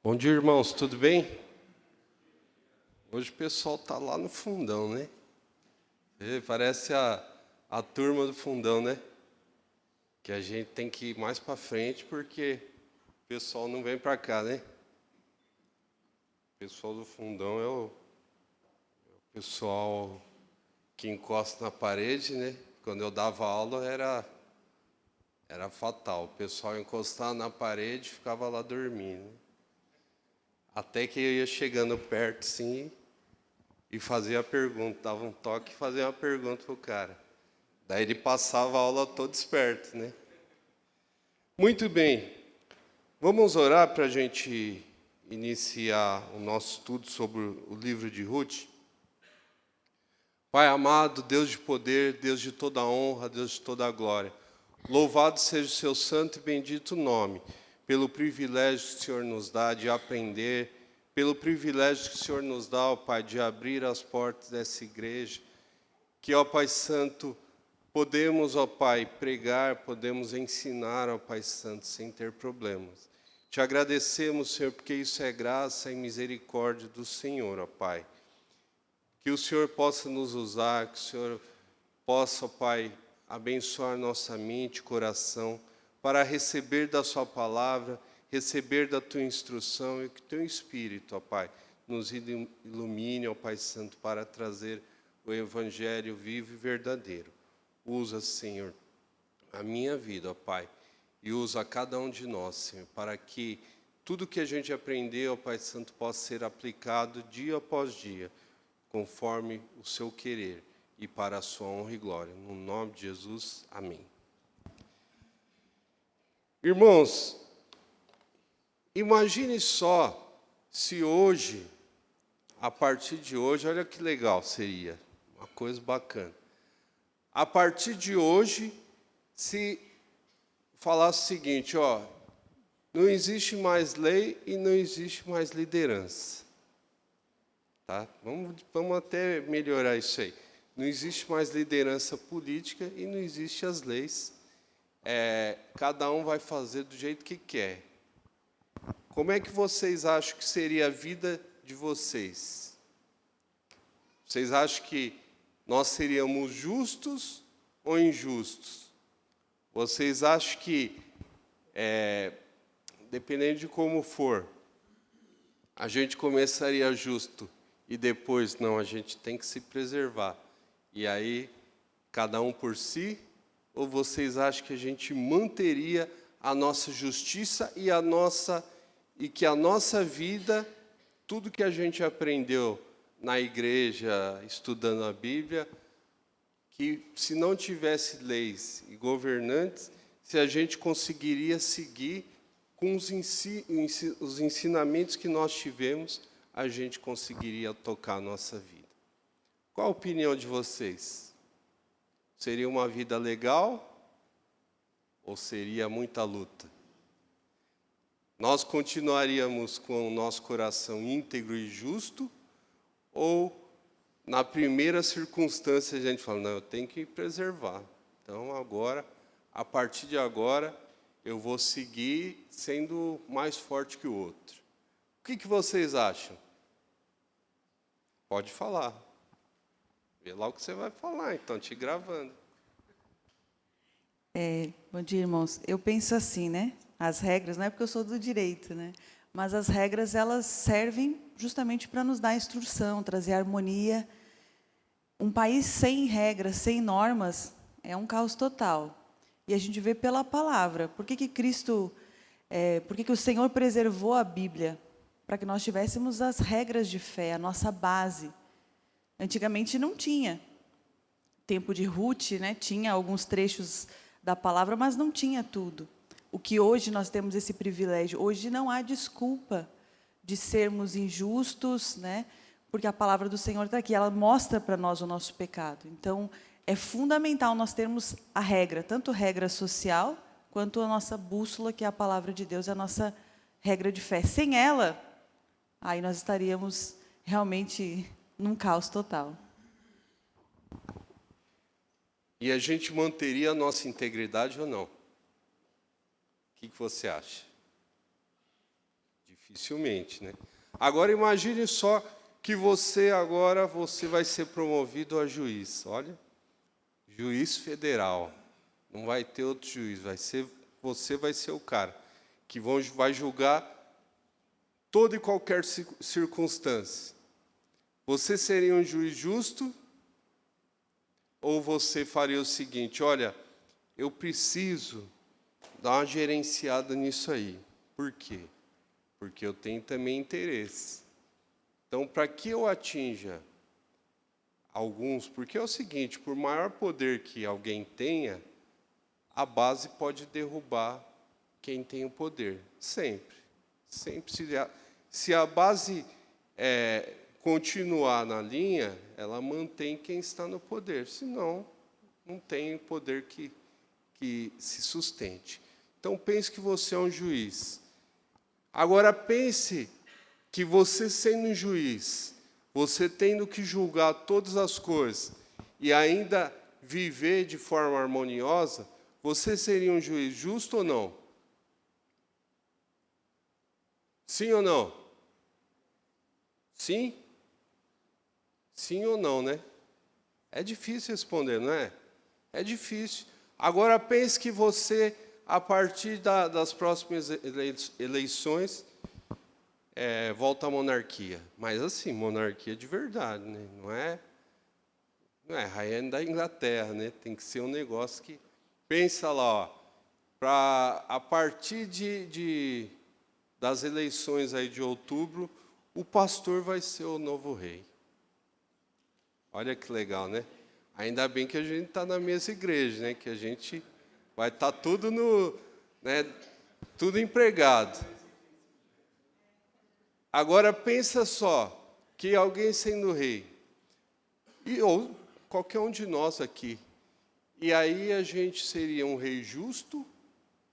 Bom dia, irmãos, tudo bem? Hoje o pessoal está lá no fundão, né? Parece a turma do fundão, né? Que a gente tem que ir mais para frente porque o pessoal não vem para cá, né? O pessoal do fundão é o pessoal que encosta na parede, né? Quando eu dava aula era fatal. O pessoal encostava na parede e ficava lá dormindo. Até que eu ia chegando perto, sim, e fazia a pergunta, dava um toque e fazia uma pergunta pro cara. Daí ele passava a aula todo esperto, né? Muito bem, vamos orar para a gente iniciar o nosso estudo sobre o livro de Ruth. Pai amado, Deus de poder, Deus de toda honra, Deus de toda glória. Louvado seja o seu santo e bendito nome, pelo privilégio que o Senhor nos dá de aprender, pelo privilégio que o Senhor nos dá, ó Pai, de abrir as portas dessa igreja, que, ó Pai Santo, podemos, ó Pai, pregar, podemos ensinar, ó Pai Santo, sem ter problemas. Te agradecemos, Senhor, porque isso é graça e misericórdia do Senhor, ó Pai. Que o Senhor possa nos usar, que o Senhor possa, ó Pai, abençoar nossa mente e coração para receber da sua palavra, receber da tua instrução e que teu Espírito, ó Pai, nos ilumine, ó Pai Santo, para trazer o Evangelho vivo e verdadeiro. Usa, Senhor, a minha vida, ó Pai, e usa cada um de nós, Senhor, para que tudo que a gente aprendeu, ó Pai Santo, possa ser aplicado dia após dia, conforme o seu querer e para a sua honra e glória. No nome de Jesus, amém. Irmãos, imagine só se hoje, a partir de hoje, olha que legal seria, uma coisa bacana. A partir de hoje, se falasse o seguinte, ó, não existe mais lei e não existe mais liderança. Tá? Vamos até melhorar isso aí. Não existe mais liderança política e não existem as leis. Cada um vai fazer do jeito que quer. Como é que vocês acham que seria a vida de vocês? Vocês acham que nós seríamos justos ou injustos? Vocês acham que, dependendo de como for, a gente começaria justo e depois, não, a gente tem que se preservar. E aí, cada um por si? Ou vocês acham que a gente manteria a nossa justiça e que a nossa vida, tudo que a gente aprendeu na igreja, estudando a Bíblia, que se não tivesse leis e governantes, se a gente conseguiria seguir com os ensinamentos que nós tivemos, a gente conseguiria tocar a nossa vida. Qual a opinião de vocês? Seria uma vida legal ou seria muita luta? Nós continuaríamos com o nosso coração íntegro e justo ou, na primeira circunstância, a gente fala, não, eu tenho que preservar. Então, agora, a partir de agora, eu vou seguir sendo mais forte que o outro. O que vocês acham? Pode falar. Vê lá o que você vai falar, então, te gravando. Bom dia, irmãos. Eu penso assim, né? As regras, não é porque eu sou do direito, né? Mas as regras, elas servem justamente para nos dar instrução, trazer harmonia. Um país sem regras, sem normas, é um caos total. E a gente vê pela palavra. Por que o Senhor preservou a Bíblia? Para que nós tivéssemos as regras de fé, a nossa base. Antigamente não tinha. Tempo de Ruth, né? Tinha alguns trechos da palavra, mas não tinha tudo. O que hoje nós temos esse privilégio. Hoje não há desculpa de sermos injustos, né? Porque a palavra do Senhor está aqui, ela mostra para nós o nosso pecado. Então, é fundamental nós termos a regra, tanto regra social, quanto a nossa bússola, que é a palavra de Deus, a nossa regra de fé. Sem ela, aí nós estaríamos realmente num caos total. E a gente manteria a nossa integridade ou não? O que você acha? Dificilmente, né? Agora imagine só que você agora vai ser promovido a juiz. Olha, juiz federal. Não vai ter outro juiz, você vai ser o cara que vai julgar toda e qualquer circunstância. Você seria um juiz justo? Ou você faria o seguinte, olha, eu preciso dar uma gerenciada nisso aí. Por quê? Porque eu tenho também interesse. Então, para que eu atinja alguns, porque é o seguinte, por maior poder que alguém tenha, a base pode derrubar quem tem o poder. Sempre. Sempre. Se a base continuar na linha, ela mantém quem está no poder. Senão, não tem poder que se sustente. Então, pense que você é um juiz. Agora, pense que você sendo um juiz, você tendo que julgar todas as coisas e ainda viver de forma harmoniosa, você seria um juiz justo ou não? Sim ou não? Sim? Sim ou não, né? É difícil responder, não é? É difícil. Agora pense que você, a partir das próximas eleições, volta à monarquia. Mas assim, monarquia de verdade, né? Não é rainha da Inglaterra, né? Tem que ser um negócio que... Pensa lá, ó, a partir das eleições aí de outubro, o pastor vai ser o novo rei. Olha que legal, né? Ainda bem que a gente está na mesma igreja, né? Que a gente vai estar tudo tudo empregado. Agora pensa só, que alguém sendo rei, ou qualquer um de nós aqui, e aí a gente seria um rei justo,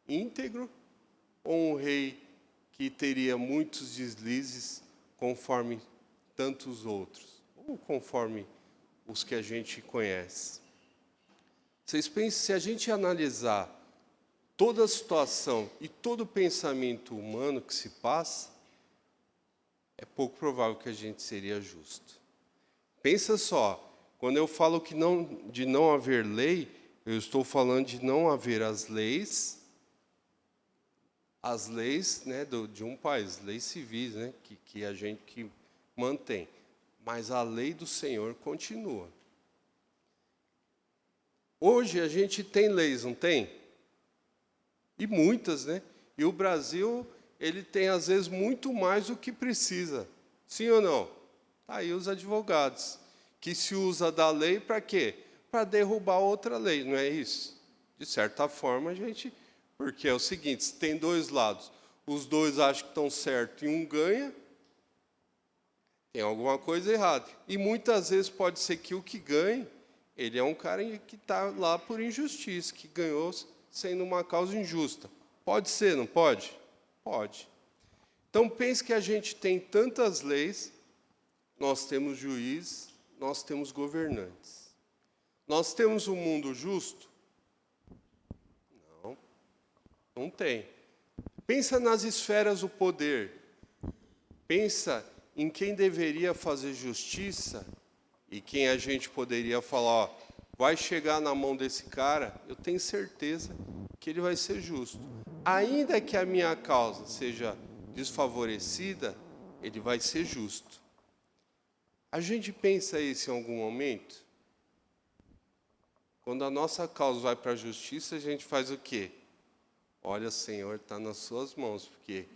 íntegro, ou um rei que teria muitos deslizes, conforme tantos outros, ou conforme os que a gente conhece. Vocês pensem, se a gente analisar toda a situação e todo o pensamento humano que se passa, é pouco provável que a gente seria justo. Pensa só, quando eu falo de não haver lei, eu estou falando de não haver as leis, né, de um país, leis civis, né, que a gente mantém. Mas a lei do Senhor continua. Hoje a gente tem leis, não tem? E muitas, né? E o Brasil, ele tem, às vezes, muito mais do que precisa. Sim ou não? Tá aí os advogados, que se usa da lei para quê? Para derrubar outra lei, não é isso? De certa forma, a gente... Porque é o seguinte, se tem dois lados, os dois acham que estão certos e um ganha, tem alguma coisa errada. E muitas vezes pode ser que o que ganhe, ele é um cara que está lá por injustiça, que ganhou sendo uma causa injusta. Pode ser, não pode? Pode. Então, pense que a gente tem tantas leis, nós temos juízes, nós temos governantes. Nós temos um mundo justo? Não, não tem. Pensa nas esferas do poder. Pensa em quem deveria fazer justiça e quem a gente poderia falar, ó, vai chegar na mão desse cara, eu tenho certeza que ele vai ser justo. Ainda que a minha causa seja desfavorecida, ele vai ser justo. A gente pensa isso em algum momento? Quando a nossa causa vai para a justiça, a gente faz o quê? Olha, Senhor, está nas suas mãos, porque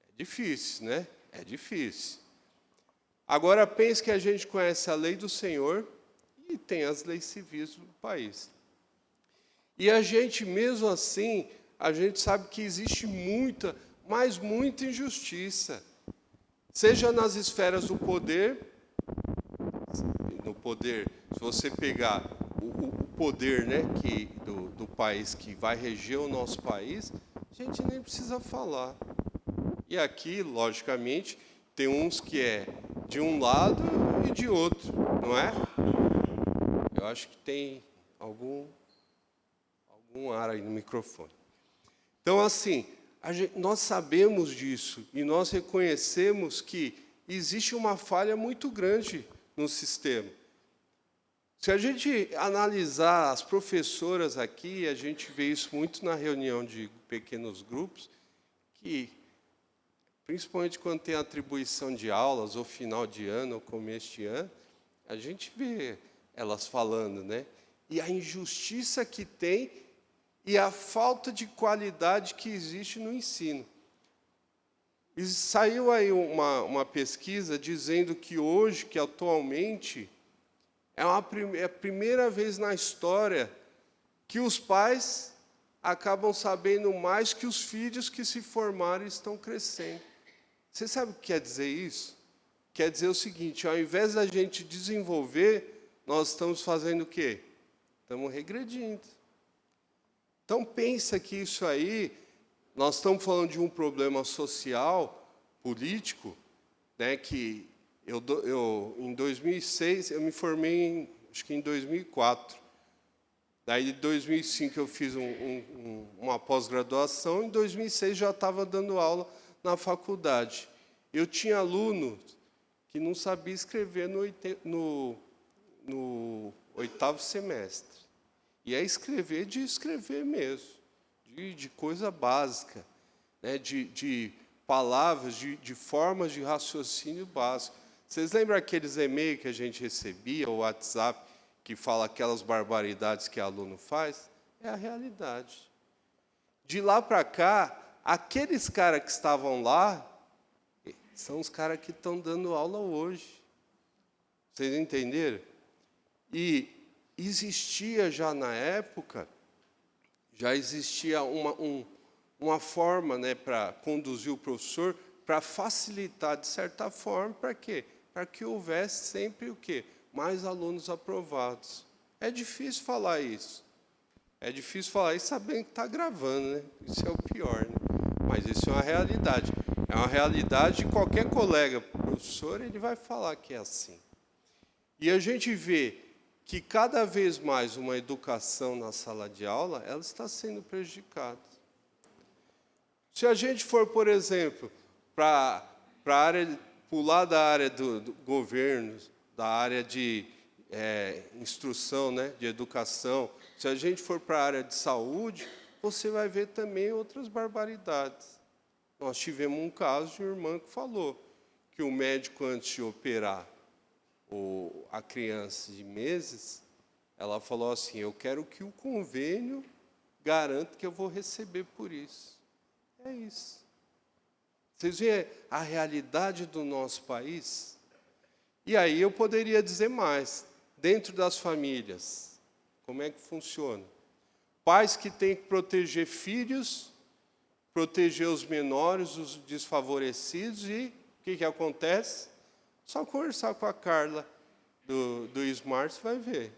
é difícil, né? É difícil. Agora, pense que a gente conhece a lei do Senhor e tem as leis civis do país. E a gente, mesmo assim, a gente sabe que existe muita, mas muita injustiça. Seja nas esferas do poder, no poder, se você pegar o poder, né, do país que vai reger o nosso país, a gente nem precisa falar. E aqui, logicamente, tem uns que é de um lado e de outro, não é? Eu acho que tem algum ar aí no microfone. Então, assim, nós sabemos disso e nós reconhecemos que existe uma falha muito grande no sistema. Se a gente analisar as professoras aqui, a gente vê isso muito na reunião de pequenos grupos, que, principalmente quando tem atribuição de aulas, ou final de ano, ou começo de ano, a gente vê elas falando, né? E a injustiça que tem e a falta de qualidade que existe no ensino. E saiu aí uma pesquisa dizendo que hoje, que atualmente, é a primeira vez na história que os pais acabam sabendo mais que os filhos que se formaram e estão crescendo. Você sabe o que quer dizer isso? Quer dizer o seguinte, ao invés da gente desenvolver, nós estamos fazendo o quê? Estamos regredindo. Então, pensa que isso aí, nós estamos falando de um problema social, político, né, que em 2006, eu me formei, acho que em 2004. Daí, em 2005, eu fiz uma pós-graduação, em 2006 já estava dando aula na faculdade. Eu tinha alunos que não sabia escrever no 8º semestre. E é escrever de escrever mesmo, de coisa básica, né? de palavras, de formas de raciocínio básico. Vocês lembram aqueles e-mails que a gente recebia, o WhatsApp, que fala aquelas barbaridades que aluno faz? É a realidade. De lá para cá, aqueles caras que estavam lá, são os caras que estão dando aula hoje. Vocês entenderam? E existia já na época, já existia uma forma, né, para conduzir o professor, para facilitar, de certa forma, para quê? Para que houvesse sempre o quê? Mais alunos aprovados. É difícil falar isso. É difícil falar isso sabendo que está gravando, né? Isso é o pior, né? Mas isso é uma realidade. É uma realidade de qualquer colega professor, ele vai falar que é assim. E a gente vê que cada vez mais uma educação na sala de aula, ela está sendo prejudicada. Se a gente for, por exemplo, para a área, pular da área do governo, da área de instrução, né, de educação, se a gente for para a área de saúde, você vai ver também outras barbaridades. Nós tivemos um caso de uma irmã que falou que o médico, antes de operar a criança de meses, ela falou assim, eu quero que o convênio garanta que eu vou receber por isso. É isso. Vocês veem a realidade do nosso país? E aí eu poderia dizer mais. Dentro das famílias, como é que funciona? Pais que têm que proteger filhos, proteger os menores, os desfavorecidos, e o que acontece? Só conversar com a Carla do Smart, você vai ver.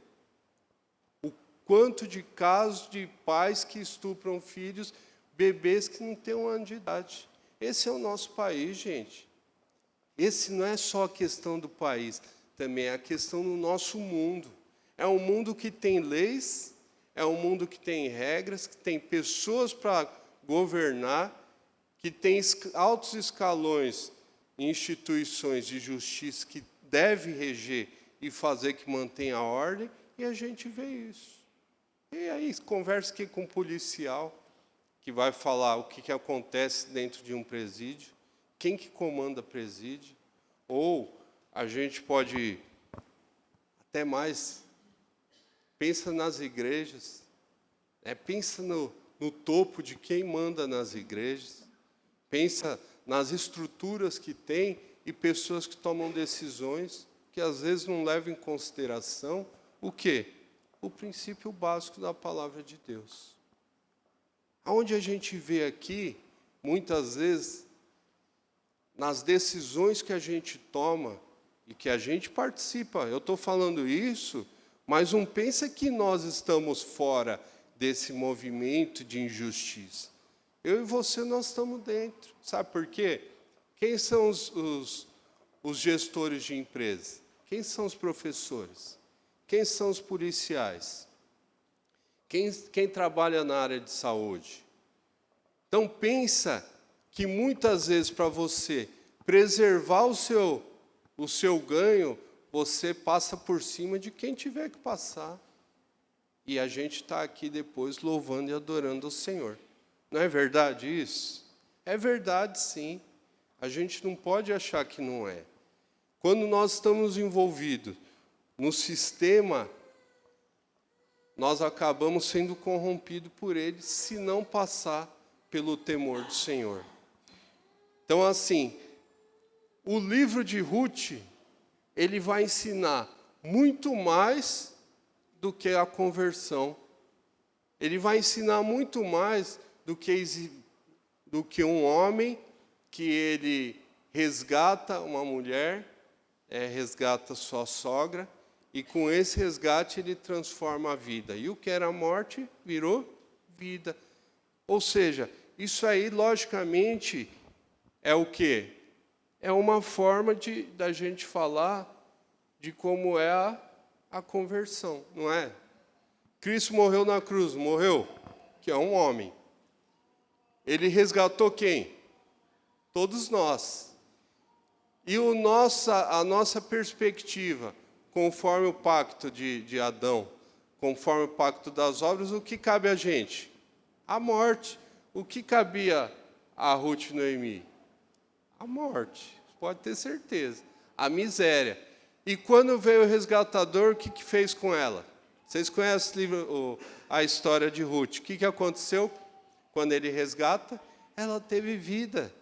O quanto de casos de pais que estupram filhos, bebês que não têm 1 ano de idade. Esse é o nosso país, gente. Esse não é só a questão do país, também é a questão do nosso mundo. É um mundo que tem leis, é um mundo que tem regras, que tem pessoas para governar, que tem altos escalões em instituições de justiça que deve reger e fazer que mantenha a ordem, e a gente vê isso. E aí conversa aqui com um policial que vai falar o que acontece dentro de um presídio, quem que comanda presídio, ou a gente pode até mais, pensa nas igrejas, pensa no topo de quem manda nas igrejas, pensa nas estruturas que tem e pessoas que tomam decisões que às vezes não levam em consideração o quê? O princípio básico da palavra de Deus. Aonde a gente vê aqui, muitas vezes, nas decisões que a gente toma e que a gente participa. Eu estou falando isso, mas não pensa que nós estamos fora desse movimento de injustiça. Eu e você, nós estamos dentro. Sabe por quê? Quem são os gestores de empresa? Quem são os professores? Quem são os policiais? Quem trabalha na área de saúde? Então pensa que muitas vezes para você preservar o seu ganho, você passa por cima de quem tiver que passar. E a gente está aqui depois louvando e adorando o Senhor. Não é verdade isso? É verdade, sim. A gente não pode achar que não é. Quando nós estamos envolvidos no sistema, nós acabamos sendo corrompidos por ele, se não passar pelo temor do Senhor. Então, assim, o livro de Ruth, ele vai ensinar muito mais do que a conversão. Ele vai ensinar muito mais do que um homem que ele resgata uma mulher, resgata sua sogra, e com esse resgate ele transforma a vida. E o que era morte virou vida. Ou seja, isso aí, logicamente, é o quê? É uma forma da gente falar de como é a conversão, não é? Cristo morreu na cruz, morreu, que é um homem. Ele resgatou quem? Todos nós. E a nossa perspectiva, conforme o pacto de Adão, conforme o pacto das obras, o que cabe a gente? A morte. O que cabia a Ruth e Noemi? A morte, pode ter certeza. A miséria. E quando veio o resgatador, o que fez com ela? Vocês conhecem a história de Ruth. O que aconteceu quando ele resgata? Ela teve vida.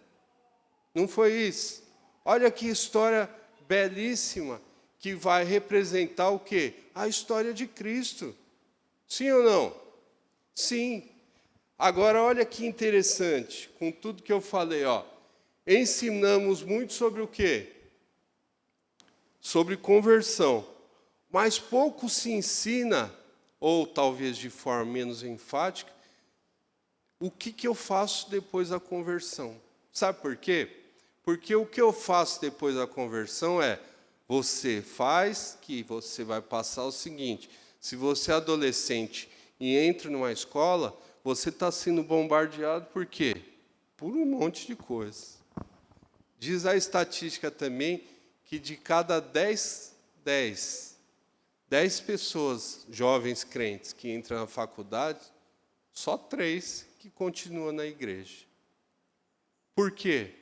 Não foi isso? Olha que história belíssima, que vai representar o quê? A história de Cristo. Sim ou não? Sim. Agora, olha que interessante, com tudo que eu falei, ó. Ensinamos muito sobre o quê? Sobre conversão. Mas pouco se ensina, ou talvez de forma menos enfática, o que eu faço depois da conversão. Sabe por quê? Porque o que eu faço depois da conversão você faz que você vai passar o seguinte: se você é adolescente e entra numa escola, você está sendo bombardeado por quê? Por um monte de coisa. Diz a estatística também que de cada 10 pessoas, jovens crentes, que entram na faculdade, só 3 que continuam na igreja. Por quê?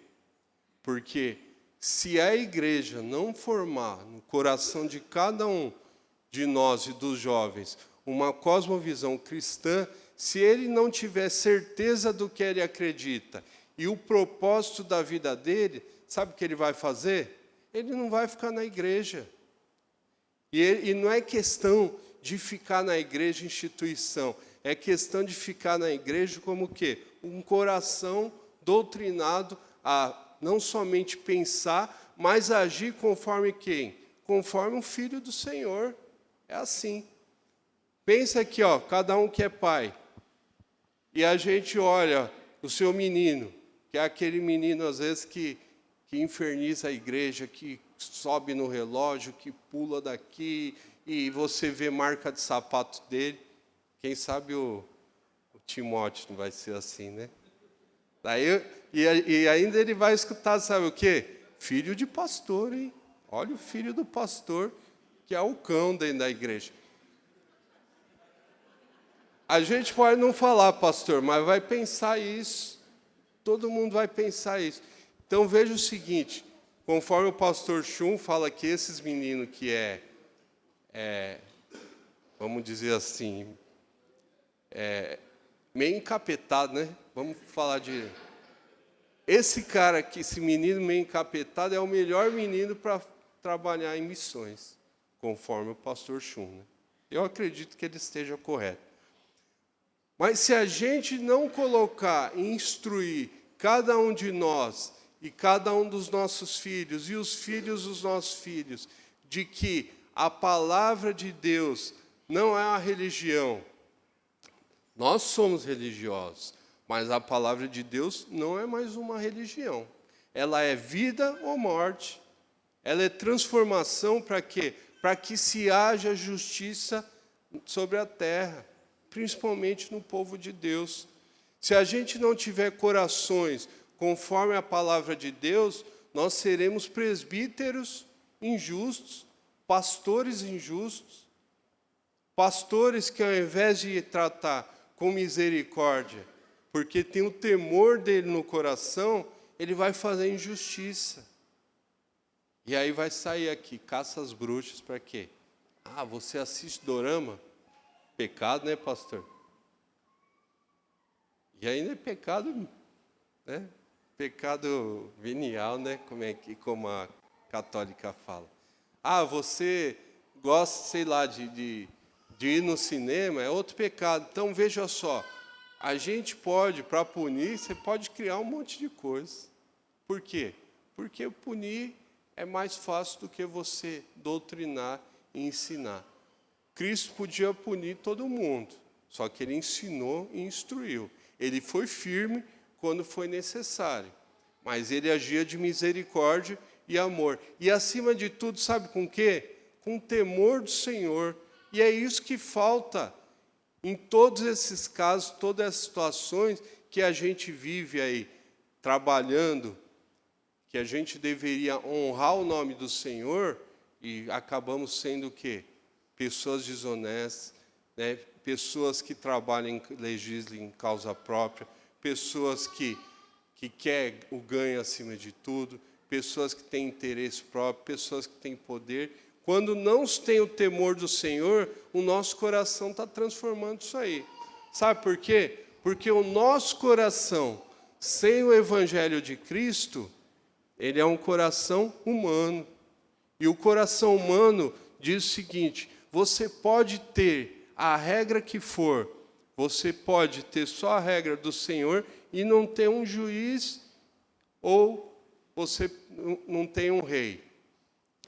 Porque se a igreja não formar no coração de cada um de nós e dos jovens uma cosmovisão cristã, se ele não tiver certeza do que ele acredita e o propósito da vida dele, sabe o que ele vai fazer? Ele não vai ficar na igreja. E não é questão de ficar na igreja instituição, é questão de ficar na igreja como o quê? Um coração doutrinado a não somente pensar, mas agir conforme quem? Conforme um filho do Senhor. É assim. Pensa aqui, ó, cada um que é pai. E a gente olha o seu menino, que é aquele menino, às vezes, que inferniza a igreja, que sobe no relógio, que pula daqui, e você vê marca de sapato dele. Quem sabe o Timóteo não vai ser assim, né? E ainda ele vai escutar, sabe o quê? Filho de pastor, hein? Olha o filho do pastor, que é o cão dentro da igreja. A gente pode não falar, pastor, mas vai pensar isso. Todo mundo vai pensar isso. Então veja o seguinte, conforme o pastor Chum fala que esses meninos que vamos dizer assim, meio encapetado, né? Vamos falar de... Esse cara aqui, esse menino meio encapetado, é o melhor menino para trabalhar em missões, conforme o pastor Chum, né? Eu acredito que ele esteja correto. Mas se a gente não colocar e instruir cada um de nós e cada um dos nossos filhos e os filhos dos nossos filhos de que a palavra de Deus não é uma religião. Nós somos religiosos, mas a palavra de Deus não é mais uma religião. Ela é vida ou morte. Ela é transformação para quê? Para que se haja justiça sobre a terra, principalmente no povo de Deus. Se a gente não tiver corações conforme a palavra de Deus, nós seremos presbíteros injustos, pastores injustos, pastores que ao invés de tratar com misericórdia, porque tem o temor dele no coração, ele vai fazer injustiça. E aí vai sair aqui, caça as bruxas para quê? Ah, você assiste dorama? Pecado, né, pastor? E ainda é pecado, né? Pecado venial, né? Como a católica fala. Ah, você gosta, sei lá, de ir no cinema, é outro pecado. Então, veja só, a gente pode, para punir, você pode criar um monte de coisa. Por quê? Porque punir é mais fácil do que você doutrinar e ensinar. Cristo podia punir todo mundo, só que ele ensinou e instruiu. Ele foi firme quando foi necessário, mas ele agia de misericórdia e amor. E, acima de tudo, sabe com o quê? Com o temor do Senhor. E é isso que falta em todos esses casos, todas as situações que a gente vive aí, trabalhando, que a gente deveria honrar o nome do Senhor, e acabamos sendo o quê? Pessoas desonestas, né? Pessoas que trabalham, legislam em causa própria, pessoas que querem o ganho acima de tudo, pessoas que têm interesse próprio, pessoas que têm poder. Quando não se tem o temor do Senhor, o nosso coração está transformando isso aí. Sabe por quê? Porque o nosso coração, sem o Evangelho de Cristo, ele é um coração humano. E o coração humano diz o seguinte: você pode ter a regra que for, você pode ter só a regra do Senhor e não ter um juiz, ou você não tem um rei.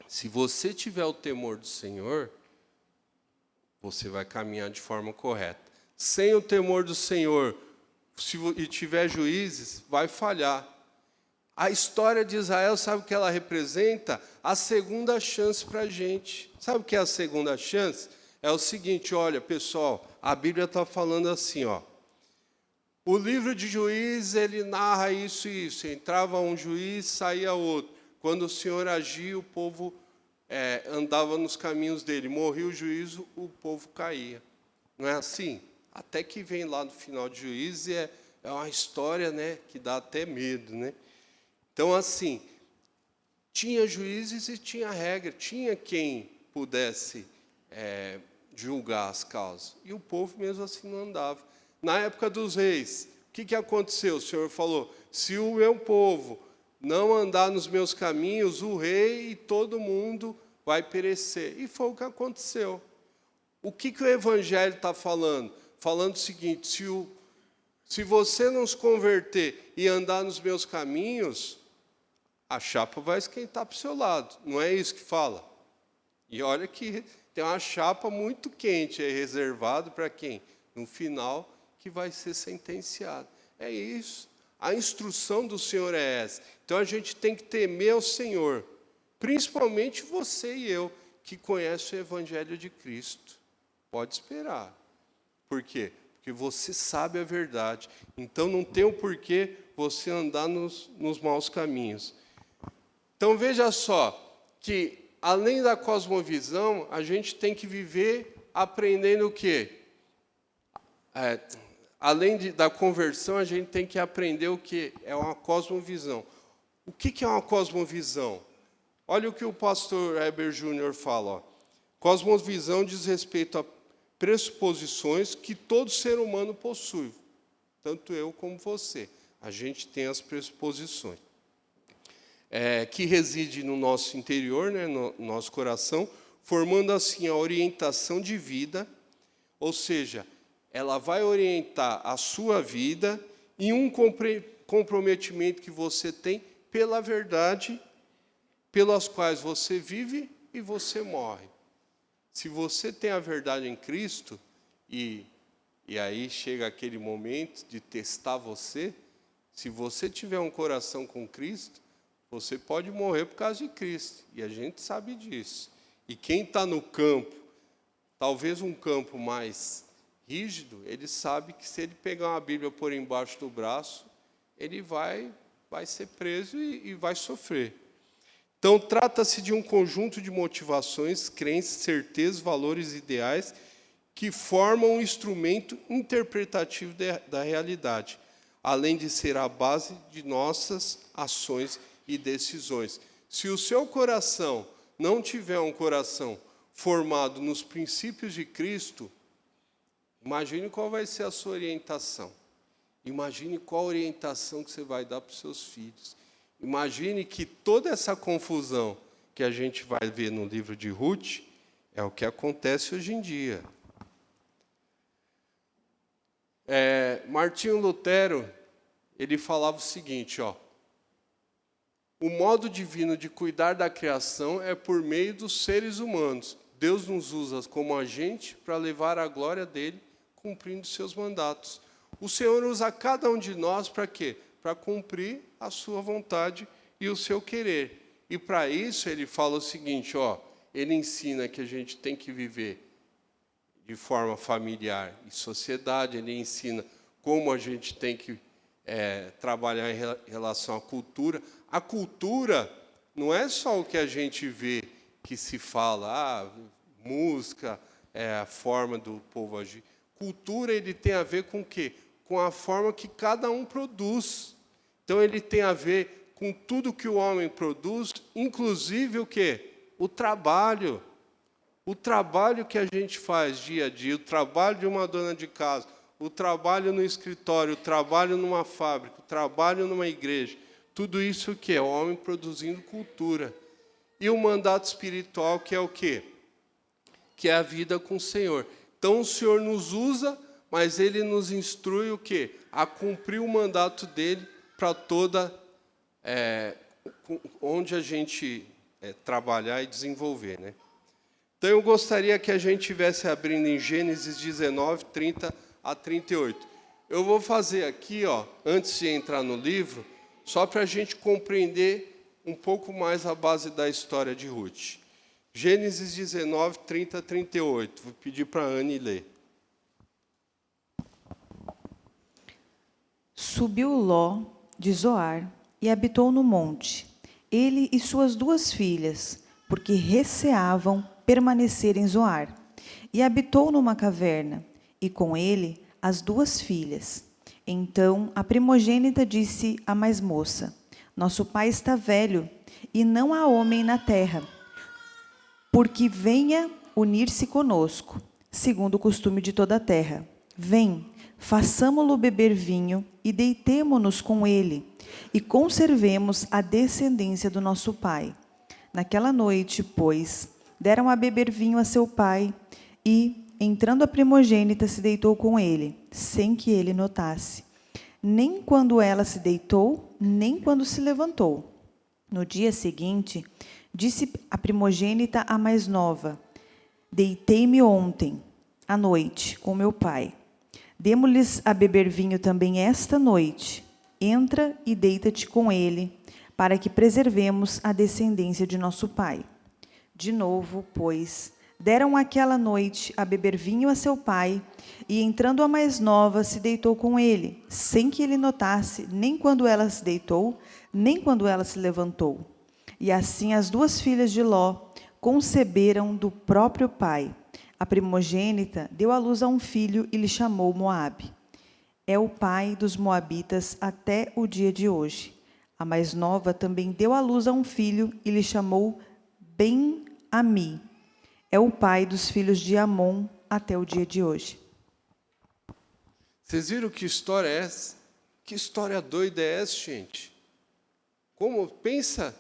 Se você tiver o temor do Senhor, você vai caminhar de forma correta. Sem o temor do Senhor, e tiver juízes, vai falhar. A história de Israel, sabe o que ela representa? A segunda chance para a gente. Sabe o que é a segunda chance? É o seguinte, olha, pessoal, a Bíblia está falando assim, ó. O livro de Juízes, ele narra isso e isso. Entrava um juiz, saía outro. Quando o Senhor agia, o povo andava nos caminhos dele. Morria o juízo, o povo caía. Não é assim? Até que vem lá no final de Juízes, é uma história, né, que dá até medo, né? Então, assim, tinha juízes e tinha regra, tinha quem pudesse julgar as causas. E o povo mesmo assim não andava. Na época dos reis, o que aconteceu? O Senhor falou, se o meu povo não andar nos meus caminhos, o rei e todo mundo vai perecer. E foi o que aconteceu. O que o Evangelho está falando? Falando o seguinte, se você não se converter e andar nos meus caminhos, a chapa vai esquentar para o seu lado. Não é isso que fala? E olha que tem uma chapa muito quente aí, reservado para quem? No final, que vai ser sentenciado. É isso. A instrução do Senhor é essa. Então, a gente tem que temer o Senhor. Principalmente você e eu, que conhecem o Evangelho de Cristo. Pode esperar. Por quê? Porque você sabe a verdade. Então, não tem o porquê você andar nos maus caminhos. Então, veja só, que além da cosmovisão, a gente tem que viver aprendendo o quê? Além da conversão, a gente tem que aprender o quê? É uma cosmovisão. O que é uma cosmovisão? Olha o que o pastor Heber Júnior fala. Ó. Cosmovisão diz respeito a pressuposições que todo ser humano possui. Tanto eu como você. A gente tem as pressuposições. Que reside no nosso interior, né, no nosso coração, formando assim a orientação de vida, ou seja, ela vai orientar a sua vida e um comprometimento que você tem pela verdade, pelas quais você vive e você morre. Se você tem a verdade em Cristo, e aí chega aquele momento de testar você, se você tiver um coração com Cristo, você pode morrer por causa de Cristo, e a gente sabe disso. E quem está no campo, talvez um campo mais rígido, ele sabe que se ele pegar uma Bíblia por embaixo do braço, ele vai ser preso e vai sofrer. Então, trata-se de um conjunto de motivações, crenças, certezas, valores e ideais que formam um instrumento interpretativo da realidade, além de ser a base de nossas ações e decisões. Se o seu coração não tiver um coração formado nos princípios de Cristo, imagine qual vai ser a sua orientação. Imagine qual orientação que você vai dar para os seus filhos. Imagine que toda essa confusão que a gente vai ver no livro de Ruth é o que acontece hoje em dia. Martinho Lutero, ele falava o seguinte, o modo divino de cuidar da criação é por meio dos seres humanos. Deus nos usa como agente para levar a glória dele, cumprindo seus mandatos. O Senhor usa cada um de nós para quê? Para cumprir a sua vontade e o seu querer. E para isso ele fala o seguinte, ele ensina que a gente tem que viver de forma familiar e sociedade, ele ensina como a gente tem que trabalhar em relação à cultura. A cultura não é só o que a gente vê que se fala, música, a forma do povo agir. Cultura, ele tem a ver com o quê? Com a forma que cada um produz. Então, ele tem a ver com tudo que o homem produz, inclusive o quê? O trabalho. O trabalho que a gente faz dia a dia, o trabalho de uma dona de casa, o trabalho no escritório, o trabalho numa fábrica, o trabalho numa igreja, tudo isso o quê? É o homem produzindo cultura. E o mandato espiritual, que é o quê? Que é a vida com o Senhor. Então, o Senhor nos usa, mas Ele nos instrui o quê? A cumprir o mandato dEle para toda, onde a gente trabalhar e desenvolver, né? Então, eu gostaria que a gente estivesse abrindo em Gênesis 19, 30 a 38. Eu vou fazer aqui, antes de entrar no livro, só para a gente compreender um pouco mais a base da história de Ruth. Gênesis 19, 30 a 38. Vou pedir para a Anne ler. Subiu Ló de Zoar e habitou no monte, ele e suas 2 filhas, porque receavam permanecer em Zoar. E habitou numa caverna, e com ele as 2 filhas. Então a primogênita disse à mais moça: nosso pai está velho, e não há homem na terra, porque venha unir-se conosco, segundo o costume de toda a terra. Vem, façamo-lo beber vinho, e deitemo-nos com ele, e conservemos a descendência do nosso pai. Naquela noite, pois, deram a beber vinho a seu pai, e, entrando a primogênita, se deitou com ele, sem que ele notasse. Nem quando ela se deitou, nem quando se levantou. No dia seguinte, disse a primogênita à mais nova: deitei-me ontem, à noite, com meu pai. Demo-lhes a beber vinho também esta noite. Entra e deita-te com ele, para que preservemos a descendência de nosso pai. De novo, pois, deram aquela noite a beber vinho a seu pai, e entrando a mais nova, se deitou com ele, sem que ele notasse, nem quando ela se deitou, nem quando ela se levantou. E assim as 2 filhas de Ló conceberam do próprio pai. A primogênita deu à luz a um filho e lhe chamou Moabe. É o pai dos moabitas até o dia de hoje. A mais nova também deu à luz a um filho e lhe chamou Ben-Ami. É o pai dos filhos de Amon até o dia de hoje. Vocês viram que história é essa? Que história doida é essa, gente? Como pensa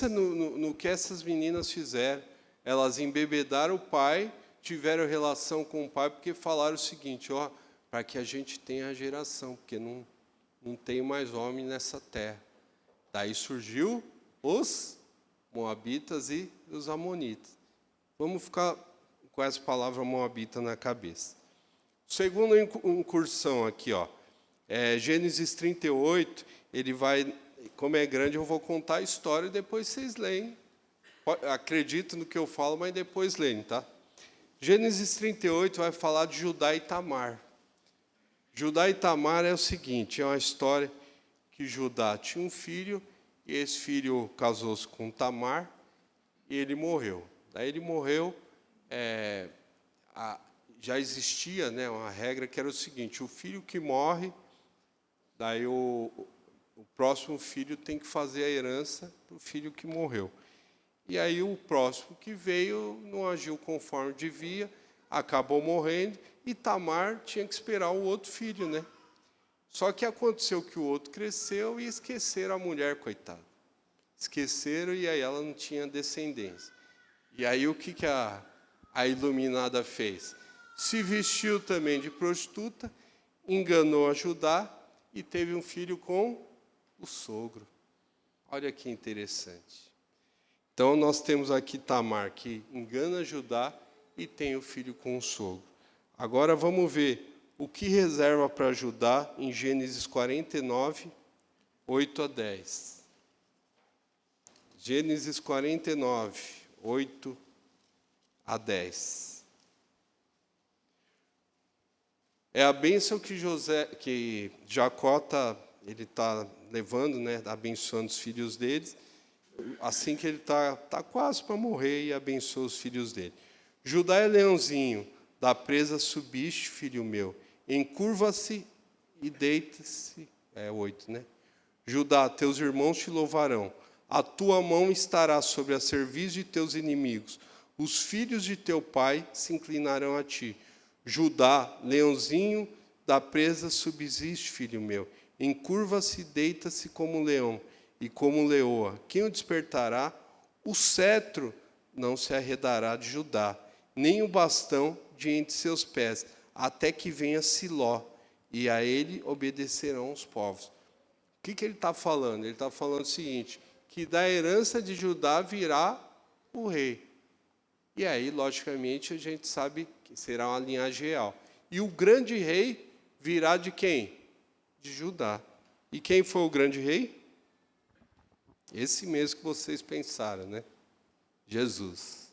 no que essas meninas fizeram. Elas embebedaram o pai, tiveram relação com o pai, porque falaram o seguinte, para que a gente tenha a geração, porque não tem mais homem nessa terra. Daí surgiu os moabitas e os amonitas. Vamos ficar com essa palavra moabita na cabeça. Segunda incursão aqui, Gênesis 38, ele vai, como é grande, eu vou contar a história e depois vocês leem. Acredito no que eu falo, mas depois leem, tá? Gênesis 38 vai falar de Judá e Tamar. Judá e Tamar é o seguinte, é uma história que Judá tinha um filho, e esse filho casou-se com Tamar, e ele morreu. Daí ele morreu, já existia, né, uma regra que era o seguinte, o filho que morre, daí o próximo filho tem que fazer a herança para o filho que morreu. E aí o próximo que veio não agiu conforme devia, acabou morrendo, e Tamar tinha que esperar o outro filho, né? Só que aconteceu que o outro cresceu e esqueceram a mulher, coitada. Esqueceram e aí ela não tinha descendência. E aí o que a iluminada fez? Se vestiu também de prostituta, enganou a Judá e teve um filho com o sogro. Olha que interessante. Então, nós temos aqui Tamar, que engana Judá e tem o filho com o sogro. Agora, vamos ver o que reserva para Judá em Gênesis 49, 8 a 10. Gênesis 49, 8 a 10. É a bênção que Jacó ele está levando, né, abençoando os filhos deles, assim que ele está quase para morrer e abençoa os filhos dele. Judá é leãozinho, da presa subiste, filho meu, encurva-se e deita-se. 8, né? Judá, teus irmãos te louvarão, a tua mão estará sobre a cerviz de teus inimigos, os filhos de teu pai se inclinarão a ti. Judá, leãozinho, da presa subsiste, filho meu, encurva-se e deita-se como leão, e como leoa, quem o despertará? O cetro não se arredará de Judá, nem o bastão de entre seus pés, até que venha Siló, e a ele obedecerão os povos. O que ele está falando? Ele está falando o seguinte, que da herança de Judá virá o rei. E aí, logicamente, a gente sabe que será uma linhagem real. E o grande rei virá de quem? De Judá. E quem foi o grande rei? Esse mesmo que vocês pensaram, né? Jesus.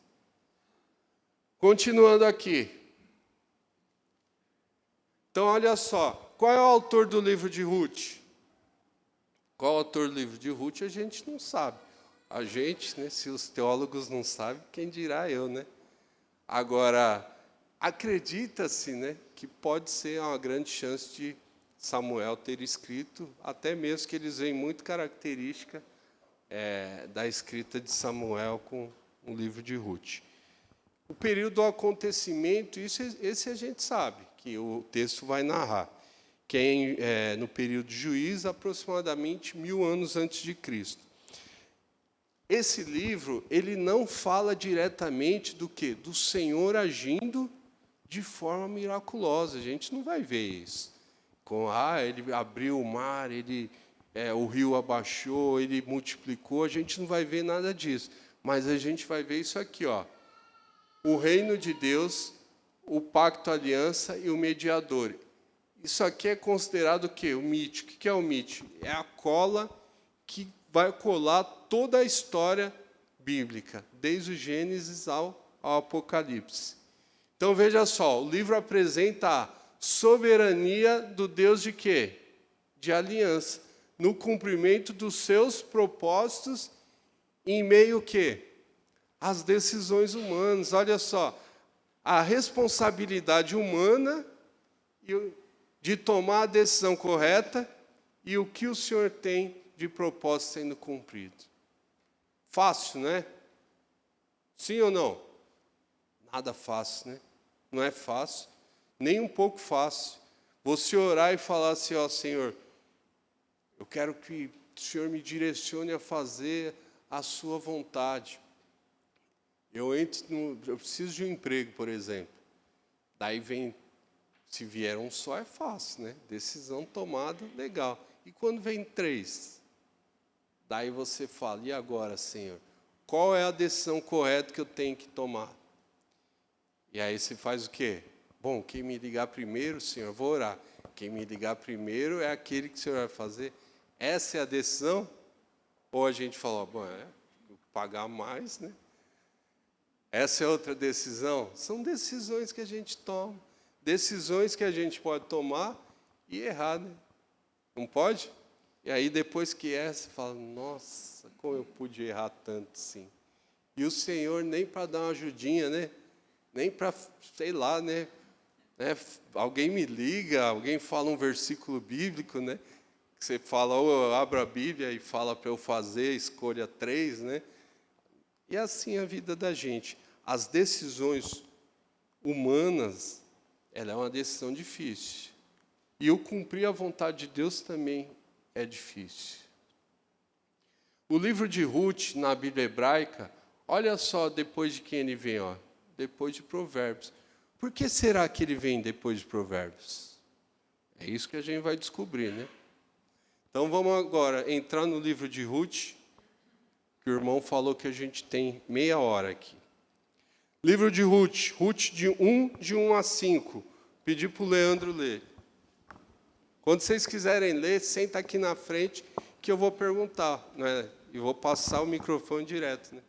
Continuando aqui. Então, olha só. Qual é o autor do livro de Ruth? Qual é o autor do livro de Ruth, a gente não sabe. A gente, né, se os teólogos não sabem, quem dirá eu, né? Agora, acredita-se, né, que pode ser uma grande chance de Samuel ter escrito, até mesmo que eles veem muito característica da escrita de Samuel com o livro de Ruth. O período do acontecimento, esse a gente sabe, que o texto vai narrar, que é no período de Juízes, aproximadamente 1000 anos antes de Cristo. Esse livro, ele não fala diretamente do quê? Do Senhor agindo de forma miraculosa. A gente não vai ver isso. Ele abriu o mar, o rio abaixou, ele multiplicou, a gente não vai ver nada disso. Mas a gente vai ver isso aqui, ó. O reino de Deus, o pacto, a aliança e o mediador. Isso aqui é considerado o quê? O mítico. O que é o mítico? É a cola que vai colar toda a história bíblica, desde o Gênesis ao Apocalipse. Então, veja só, o livro apresenta a soberania do Deus de quê? De aliança, no cumprimento dos seus propósitos, em meio quê? Às decisões humanas. Olha só, a responsabilidade humana de tomar a decisão correta e o que o Senhor tem de propósito sendo cumprido. Fácil, né? Sim ou não? Nada fácil, né? Não é fácil, nem um pouco fácil. Você orar e falar assim, ó Senhor, eu quero que o Senhor me direcione a fazer a sua vontade. Eu preciso de um emprego, por exemplo. Daí vem, se vier um só é fácil, né? Decisão tomada, legal. E quando vem 3? Daí você fala, e agora, Senhor? Qual é a decisão correta que eu tenho que tomar? E aí você faz o quê? Bom, quem me ligar primeiro, Senhor, eu vou orar. Quem me ligar primeiro é aquele que o Senhor vai fazer. Essa é a decisão? Ou a gente fala, bom, pagar mais, né? Essa é outra decisão. São decisões que a gente toma. Decisões que a gente pode tomar e errar, né? Não pode? E aí, depois que você fala, nossa, como eu pude errar tanto assim. E o Senhor nem para dar uma ajudinha, né? Nem para, sei lá, né? Alguém me liga, alguém fala um versículo bíblico, né? Que você fala, eu abro a Bíblia e fala para eu fazer, escolha 3, né? E assim a vida da gente. As decisões humanas, ela é uma decisão difícil. E o cumprir a vontade de Deus também é difícil. O livro de Ruth, na Bíblia hebraica, olha só depois de quem ele vem, ó, depois de Provérbios. Por que será que ele vem depois de Provérbios? É isso que a gente vai descobrir, né? Então vamos agora entrar no livro de Ruth, que o irmão falou que a gente tem meia hora aqui. Livro de Ruth, Ruth de 1 a 5. Pedi para o Leandro ler. Quando vocês quiserem ler, senta aqui na frente que eu vou perguntar, né? E vou passar o microfone direto, né?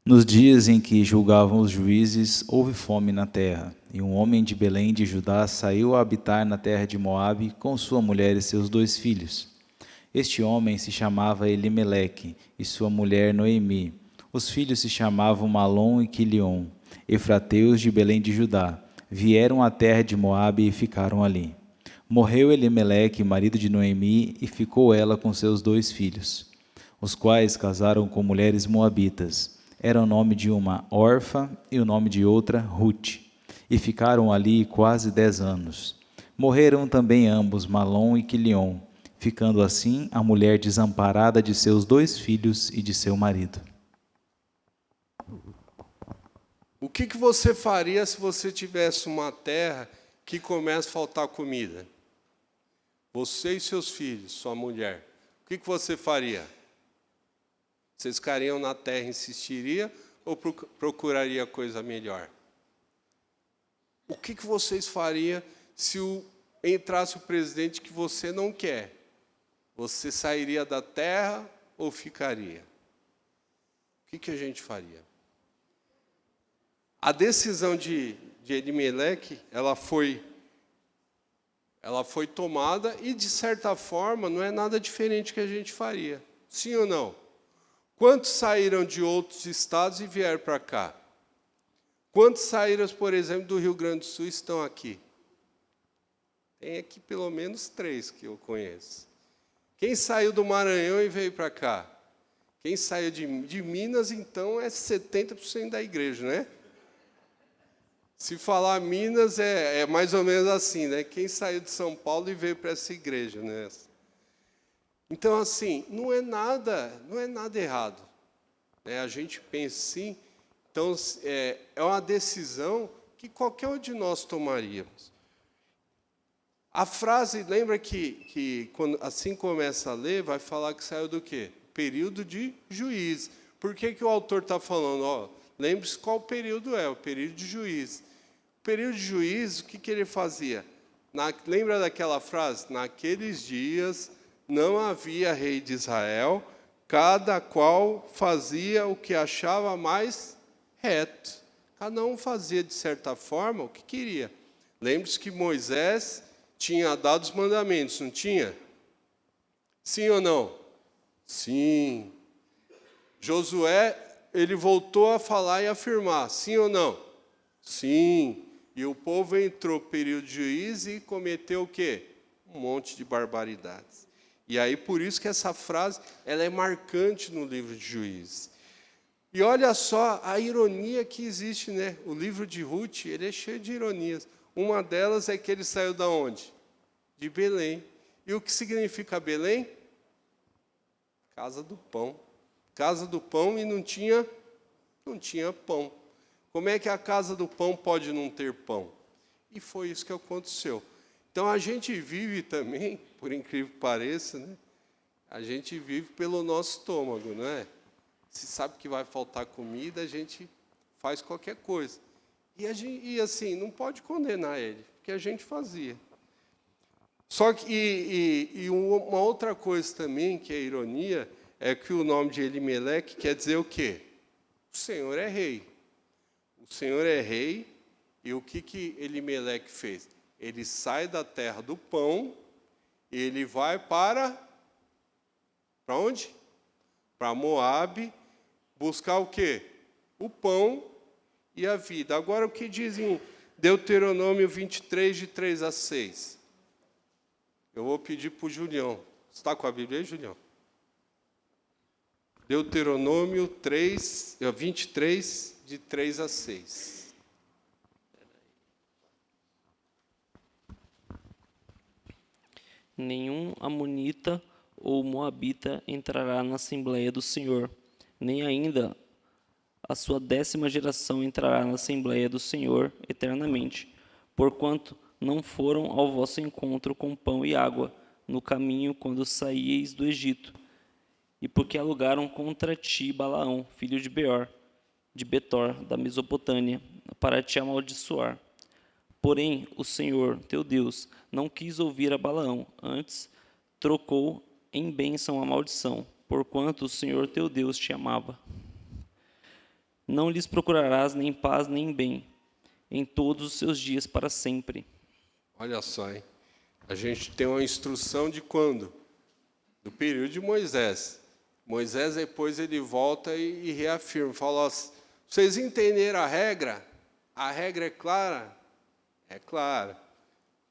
Nos dias em que julgavam os juízes, houve fome na terra, e um homem de Belém de Judá saiu a habitar na terra de Moabe com sua mulher e seus 2 filhos. Este homem se chamava Elimeleque, e sua mulher Noemi. Os filhos se chamavam Malom e Quilion, efrateus de Belém de Judá. Vieram à terra de Moabe e ficaram ali. Morreu Elimeleque, marido de Noemi, e ficou ela com seus 2 filhos, os quais casaram com mulheres moabitas. Era o nome de uma Orfa e o nome de outra Ruth, e ficaram ali quase 10 anos. Morreram também ambos, Malom e Quilion, ficando assim a mulher desamparada de seus 2 filhos e de seu marido. O que você faria se você tivesse uma terra que começa a faltar comida? Você e seus filhos, sua mulher. O que você faria? Vocês ficariam na terra e insistiriam ou procuraria coisa melhor? O que vocês fariam se entrasse o presidente que você não quer? Você sairia da terra ou ficaria? O que a gente faria? A decisão de Elimeleque, ela foi tomada e, de certa forma, não é nada diferente que a gente faria. Sim ou não? Quantos saíram de outros estados e vieram para cá? Quantos saíram, por exemplo, do Rio Grande do Sul e estão aqui? Tem aqui pelo menos 3 que eu conheço. Quem saiu do Maranhão e veio para cá? Quem saiu de Minas, então, é 70% da igreja, né? Se falar Minas, é mais ou menos assim, né? Quem saiu de São Paulo e veio para essa igreja, né? Então, assim, não é nada errado, né? A gente pensa assim, então, é uma decisão que qualquer um de nós tomaríamos. A frase, lembra que quando assim começa a ler, vai falar que saiu do quê? Período de juízo. Por que o autor está falando? Ó, lembre-se qual período é, o período de juízo. O período de juízo, o que ele fazia? Lembra daquela frase? Naqueles dias não havia rei de Israel, cada qual fazia o que achava mais reto. Cada um fazia, de certa forma, o que queria. Lembre-se que Moisés tinha dado os mandamentos, não tinha? Sim ou não? Sim. Josué, ele voltou a falar e afirmar, sim ou não? Sim. E o povo entrou no período de juízo e cometeu o quê? Um monte de barbaridades. E aí, por isso que essa frase ela é marcante no livro de Juízes. E olha só a ironia que existe, né? O livro de Ruth, ele é cheio de ironias. Uma delas é que ele saiu da onde? De Belém. E o que significa Belém? Casa do pão. Casa do pão e não tinha pão. Como é que a casa do pão pode não ter pão? E foi isso que aconteceu. Então, a gente vive também, por incrível que pareça, né? A gente vive pelo nosso estômago, não é? Se sabe que vai faltar comida, a gente faz qualquer coisa. E assim, não pode condenar ele, porque a gente fazia. Só que, uma outra coisa também, que é ironia, é que o nome de Elimeleque quer dizer o quê? O Senhor é rei. O Senhor é rei, e o que Elimeleque fez? Ele sai da terra do pão, e ele vai para onde? Para Moabe, buscar o quê? O pão e a vida. Agora, o que diz em Deuteronômio 23, de 3 a 6? Eu vou pedir para o Julião. Você está com a Bíblia aí, Julião? Deuteronômio 23, de 3 a 6. Nenhum amonita ou moabita entrará na Assembleia do Senhor, nem ainda a sua 10ª geração entrará na Assembleia do Senhor eternamente, porquanto não foram ao vosso encontro com pão e água no caminho quando saíeis do Egito, e porque alugaram contra ti Balaão, filho de Beor, de Betor, da Mesopotâmia, para te amaldiçoar. Porém, o Senhor, teu Deus, não quis ouvir a Balaão, antes trocou em bênção a maldição, porquanto o Senhor, teu Deus, te amava. Não lhes procurarás nem paz nem bem, em todos os seus dias para sempre. Olha só, hein? A gente tem uma instrução de quando? Do período de Moisés. Moisés, depois, ele volta e reafirma, fala, ó, vocês entenderam a regra? A regra é clara? É clara.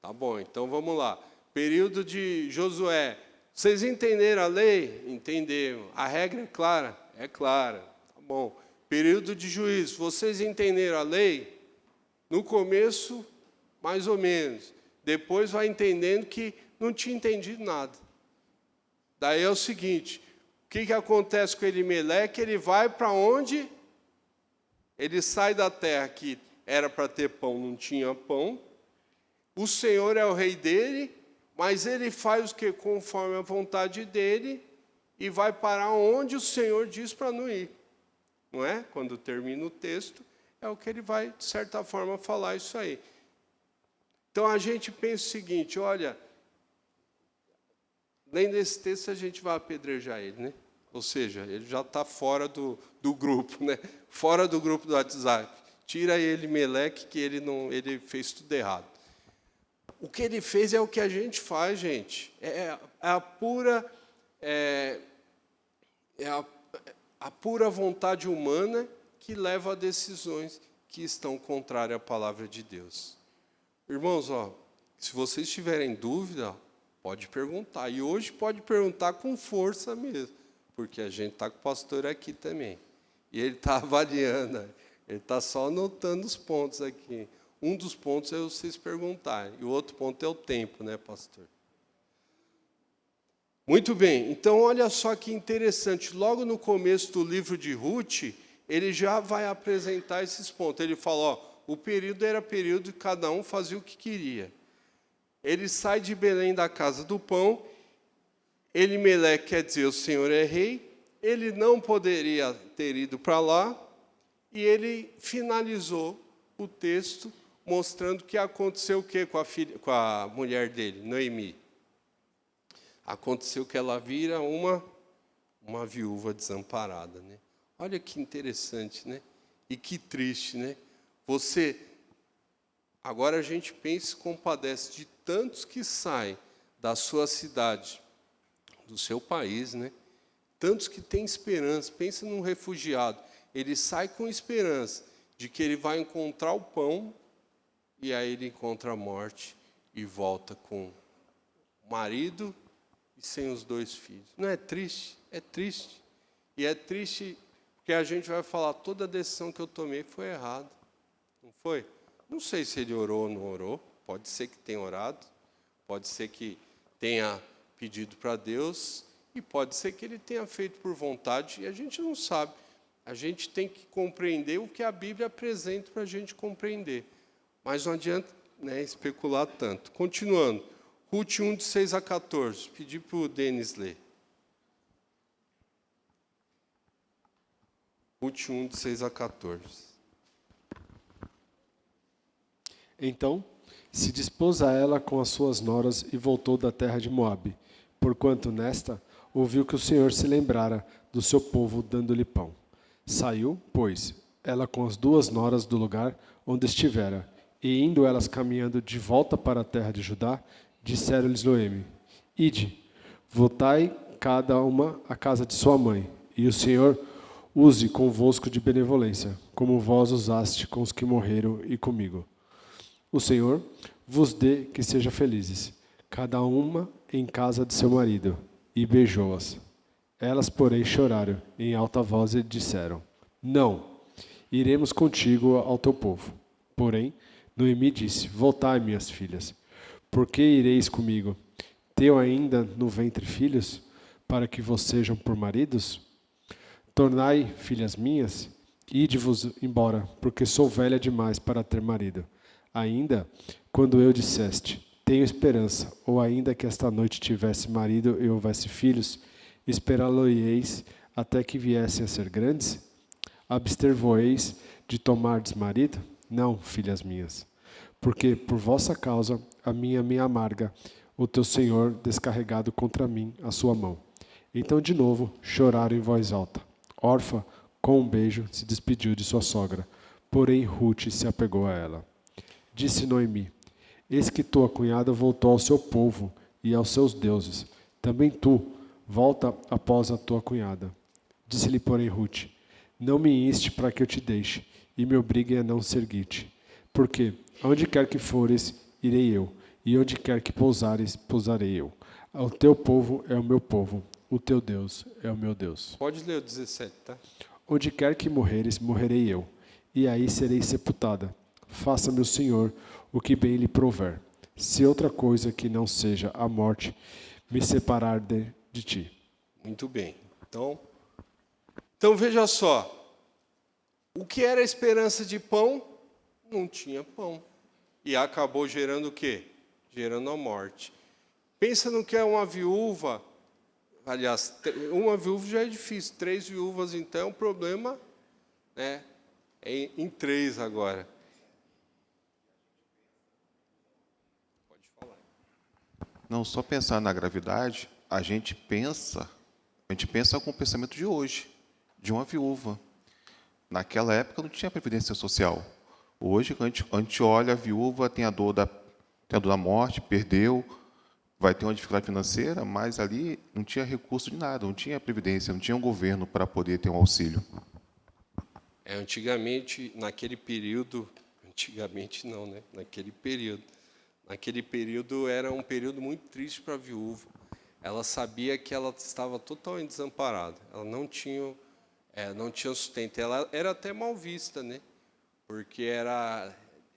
Tá bom, então vamos lá. Período de Josué. Vocês entenderam a lei? Entenderam. A regra é clara? É clara. Tá bom. Período de juízo. Vocês entenderam a lei? No começo, mais ou menos. Depois vai entendendo que não tinha entendido nada. Daí é o seguinte, o que acontece com Elimeleque? Ele vai para onde? Ele sai da terra que era para ter pão, não tinha pão. O Senhor é o rei dele, mas ele faz o que? Conforme a vontade dele, e vai para onde o Senhor diz para não ir. Não é? Quando termina o texto, é o que ele vai, de certa forma, falar isso aí. Então, a gente pensa o seguinte, olha, lendo esse texto, a gente vai apedrejar ele, né? Ou seja, ele já está fora do grupo, né? Fora do grupo do WhatsApp. Tira ele, Meleque, que ele fez tudo errado. O que ele fez é o que a gente faz, gente. É a pura vontade humana que leva a decisões que estão contrárias à palavra de Deus. Irmãos, ó, se vocês tiverem dúvida, pode perguntar. E hoje pode perguntar com força mesmo, porque a gente está com o pastor aqui também. E ele está avaliando, ele está só anotando os pontos aqui. Um dos pontos é vocês perguntarem, e o outro ponto é o tempo, né, pastor? Muito bem, então olha só que interessante. Logo no começo do livro de Ruth, ele já vai apresentar esses pontos. Ele fala, ó, o período era período que cada um fazia o que queria. Ele sai de Belém da casa do pão, Elimeleque quer dizer o Senhor é rei, ele não poderia ter ido para lá, e ele finalizou o texto mostrando que aconteceu o quê com a mulher dele, Noemi. Aconteceu que ela vira uma viúva desamparada, né? Olha que interessante, né? E que triste, né? Agora a gente pensa e se compadece de tantos que saem da sua cidade, do seu país, né? Tantos que têm esperança. Pensa num refugiado. Ele sai com esperança de que ele vai encontrar o pão, e aí ele encontra a morte e volta com o marido e sem os 2 filhos. Não é triste? É triste. E é triste porque a gente vai falar, toda a decisão que eu tomei foi errada. Não foi? Não sei se ele orou ou não orou. Pode ser que tenha orado. Pode ser que tenha pedido para Deus. E pode ser que ele tenha feito por vontade. E a gente não sabe. A gente tem que compreender o que a Bíblia apresenta para a gente compreender. Mas não adianta, né, especular tanto. Continuando. Ruth 1, de 6 a 14. Pedi para o Denis ler. Ruth 1, de 6 a 14. Então se dispôs a ela com as suas noras e voltou da terra de Moabe, porquanto nesta ouviu que o Senhor se lembrara do seu povo, dando-lhe pão. Saiu, pois, ela com as 2 noras do lugar onde estivera, e indo elas caminhando de volta para a terra de Judá, disseram-lhes Noemi: Ide, voltai cada uma à casa de sua mãe, e o Senhor use convosco de benevolência, como vós usaste com os que morreram e comigo. O Senhor vos dê que sejam felizes, cada uma em casa de seu marido. E beijou-as. Elas, porém, choraram em alta voz e disseram: Não, iremos contigo ao teu povo. Porém, Noemi disse: Voltai, minhas filhas, por que ireis comigo? Tenho ainda no ventre filhos, para que vos sejam por maridos? Tornai, filhas minhas, ide-vos embora, porque sou velha demais para ter marido. Ainda, quando eu disseste, tenho esperança, ou ainda que esta noite tivesse marido e houvesse filhos, esperá-lo-eis até que viessem a ser grandes? Abster-vos-eis de tomardes marido? Não, filhas minhas, porque por vossa causa a minha me amarga, o teu Senhor descarregado contra mim a sua mão. Então de novo choraram em voz alta. Orfa, com um beijo, se despediu de sua sogra, porém Rute se apegou a ela. Disse Noemi: Eis que tua cunhada voltou ao seu povo e aos seus deuses. Também tu, volta após a tua cunhada. Disse-lhe, porém, Rute: Não me inste para que eu te deixe, e me obrigue a não seguir-te. Porque, onde quer que fores, irei eu, e onde quer que pousares, pousarei eu. O teu povo é o meu povo, o teu Deus é o meu Deus. Pode ler o 17, tá? Onde quer que morreres, morrerei eu, e aí serei sepultada. Faça-me o Senhor o que bem lhe prover, se outra coisa que não seja a morte me separar de ti. Muito bem. Então veja só. O que era a esperança de pão? Não tinha pão. E acabou gerando o quê? Gerando a morte. Pensa no que é uma viúva. Aliás, uma viúva já é difícil. 3 viúvas, então, o problema, né, é em 3 agora. Pode falar. Não, só pensar na gravidade, a gente pensa com o pensamento de hoje, de uma viúva. Naquela época não tinha previdência social. Hoje, quando a gente olha a viúva, tem a dor da morte, perdeu, vai ter uma dificuldade financeira, mas ali não tinha recurso de nada, não tinha previdência, não tinha um governo para poder ter um auxílio. Antigamente, naquele período, antigamente não, né? Naquele período era um período muito triste para a viúva. Ela sabia que ela estava totalmente desamparada. Ela não tinha sustento. Ela era até mal vista, né? Porque era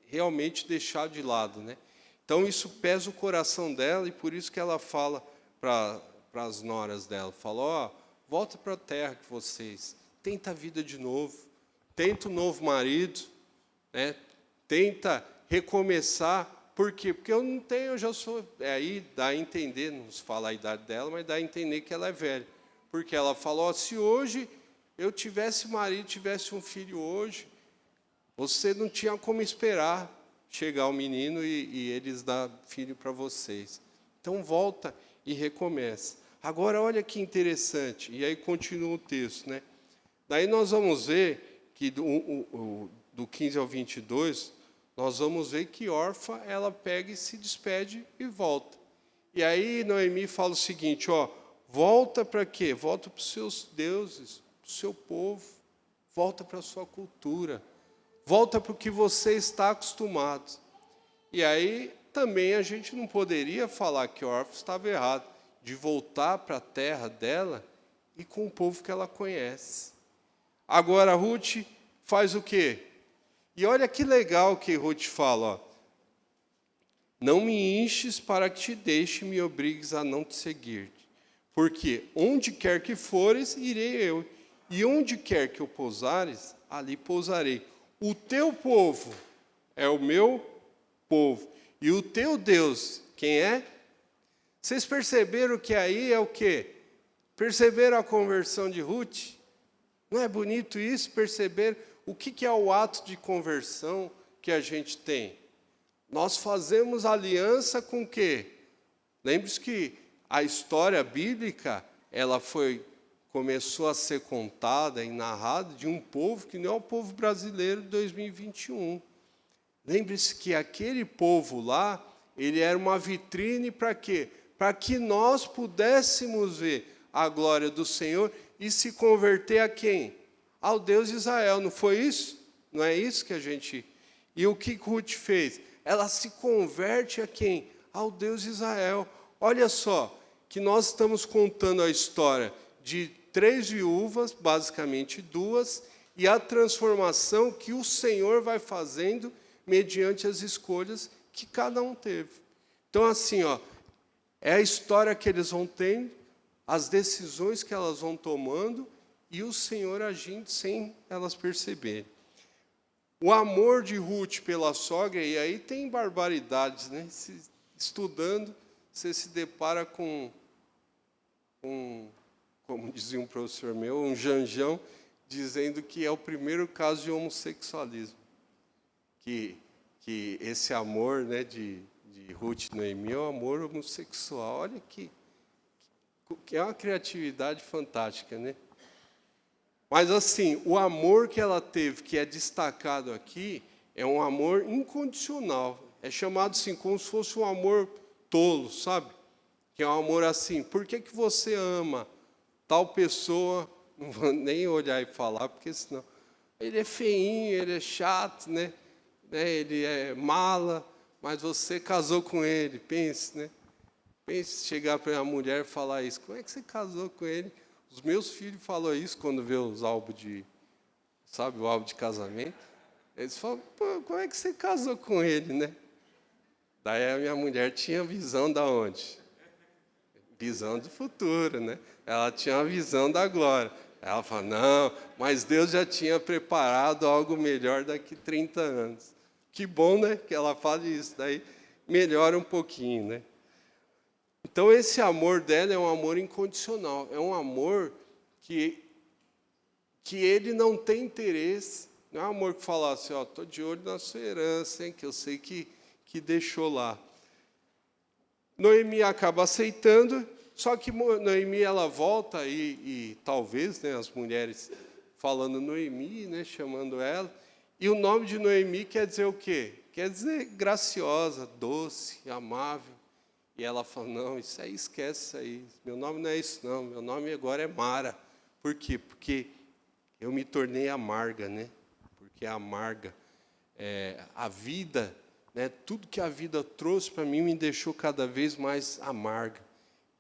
realmente deixado de lado, né? Então isso pesa o coração dela e por isso que ela fala para as noras dela, fala: volta para a terra que vocês, tenta a vida de novo, tenta um novo marido, né? Tenta recomeçar. Por quê? Porque eu não tenho, eu já sou. Aí dá a entender, não se fala a idade dela, mas dá a entender que ela é velha. Porque ela falou: se hoje eu tivesse marido, tivesse um filho hoje, você não tinha como esperar chegar o menino e eles dar filho para vocês. Então volta e recomeça. Agora olha que interessante, e aí continua o texto, né? Daí nós vamos ver que do 15 ao 22, nós vamos ver que Orfa, ela pega e se despede e volta. E aí Noemi fala o seguinte, volta para quê? Volta para os seus deuses, para o seu povo, volta para a sua cultura, volta para o que você está acostumado. E aí também a gente não poderia falar que Orfa estava errado, de voltar para a terra dela e com o povo que ela conhece. Agora Ruth faz o quê? E olha que legal que Ruth fala, não me enches para que te deixe e me obrigues a não te seguir. Porque onde quer que fores, irei eu. E onde quer que eu pousares, ali pousarei. O teu povo é o meu povo. E o teu Deus, quem é? Vocês perceberam que aí é o quê? Perceberam a conversão de Ruth? Não é bonito isso? Perceber o que é o ato de conversão que a gente tem? Nós fazemos aliança com o quê? Lembre-se que a história bíblica, ela foi começou a ser contada e narrada de um povo que não é o povo brasileiro de 2021. Lembre-se que aquele povo lá, ele era uma vitrine para quê? Para que nós pudéssemos ver a glória do Senhor e se converter a quem? Ao Deus de Israel, não foi isso? Não é isso que a gente... E o que Ruth fez? Ela se converte a quem? Ao Deus de Israel. Olha só, que nós estamos contando a história de 3 viúvas, basicamente 2, e a transformação que o Senhor vai fazendo mediante as escolhas que cada um teve. Então, assim, ó, é a história que eles vão tendo, as decisões que elas vão tomando e o Senhor agindo sem elas perceberem. O amor de Ruth pela sogra, e aí tem barbaridades, né? Estudando, você se depara com, como dizia um professor meu, um janjão, dizendo que é o primeiro caso de homossexualismo. Que esse amor, né, de Ruth e Noemi é um amor homossexual. Olha que é uma criatividade fantástica, né? Mas, assim, o amor que ela teve, que é destacado aqui, é um amor incondicional. É chamado assim, como se fosse um amor tolo, sabe? Que é um amor assim, por que você ama tal pessoa? Não vou nem olhar e falar, porque senão... Ele é feinho, ele é chato, né? Ele é mala, mas você casou com ele, pense, né? Pense chegar para a mulher e falar isso. Como é que você casou com ele? Os meus filhos falam isso quando vê os álbuns de... Sabe, o álbum de casamento? Eles falam, pô, como é que você casou com ele, né? Daí a minha mulher tinha visão da onde? Visão do futuro, né? Ela tinha uma visão da glória. Ela fala, não, mas Deus já tinha preparado algo melhor daqui 30 anos. Que bom, né, que ela fale isso. Daí melhora um pouquinho, né? Então, esse amor dela é um amor incondicional. É um amor que ele não tem interesse. Não é um amor que fala assim, ó, estou de olho na sua herança, hein, que eu sei que deixou lá. Noemi acaba aceitando, só que Noemi ela volta e talvez, né, as mulheres falando Noemi, né, chamando ela, e o nome de Noemi quer dizer o quê? Quer dizer graciosa, doce, amável. E ela fala, não, isso aí, esquece isso aí, meu nome não é isso não, meu nome agora é Mara. Por quê? Porque eu me tornei amarga, né? Porque amarga. A vida, né, tudo que a vida trouxe para mim me deixou cada vez mais amarga.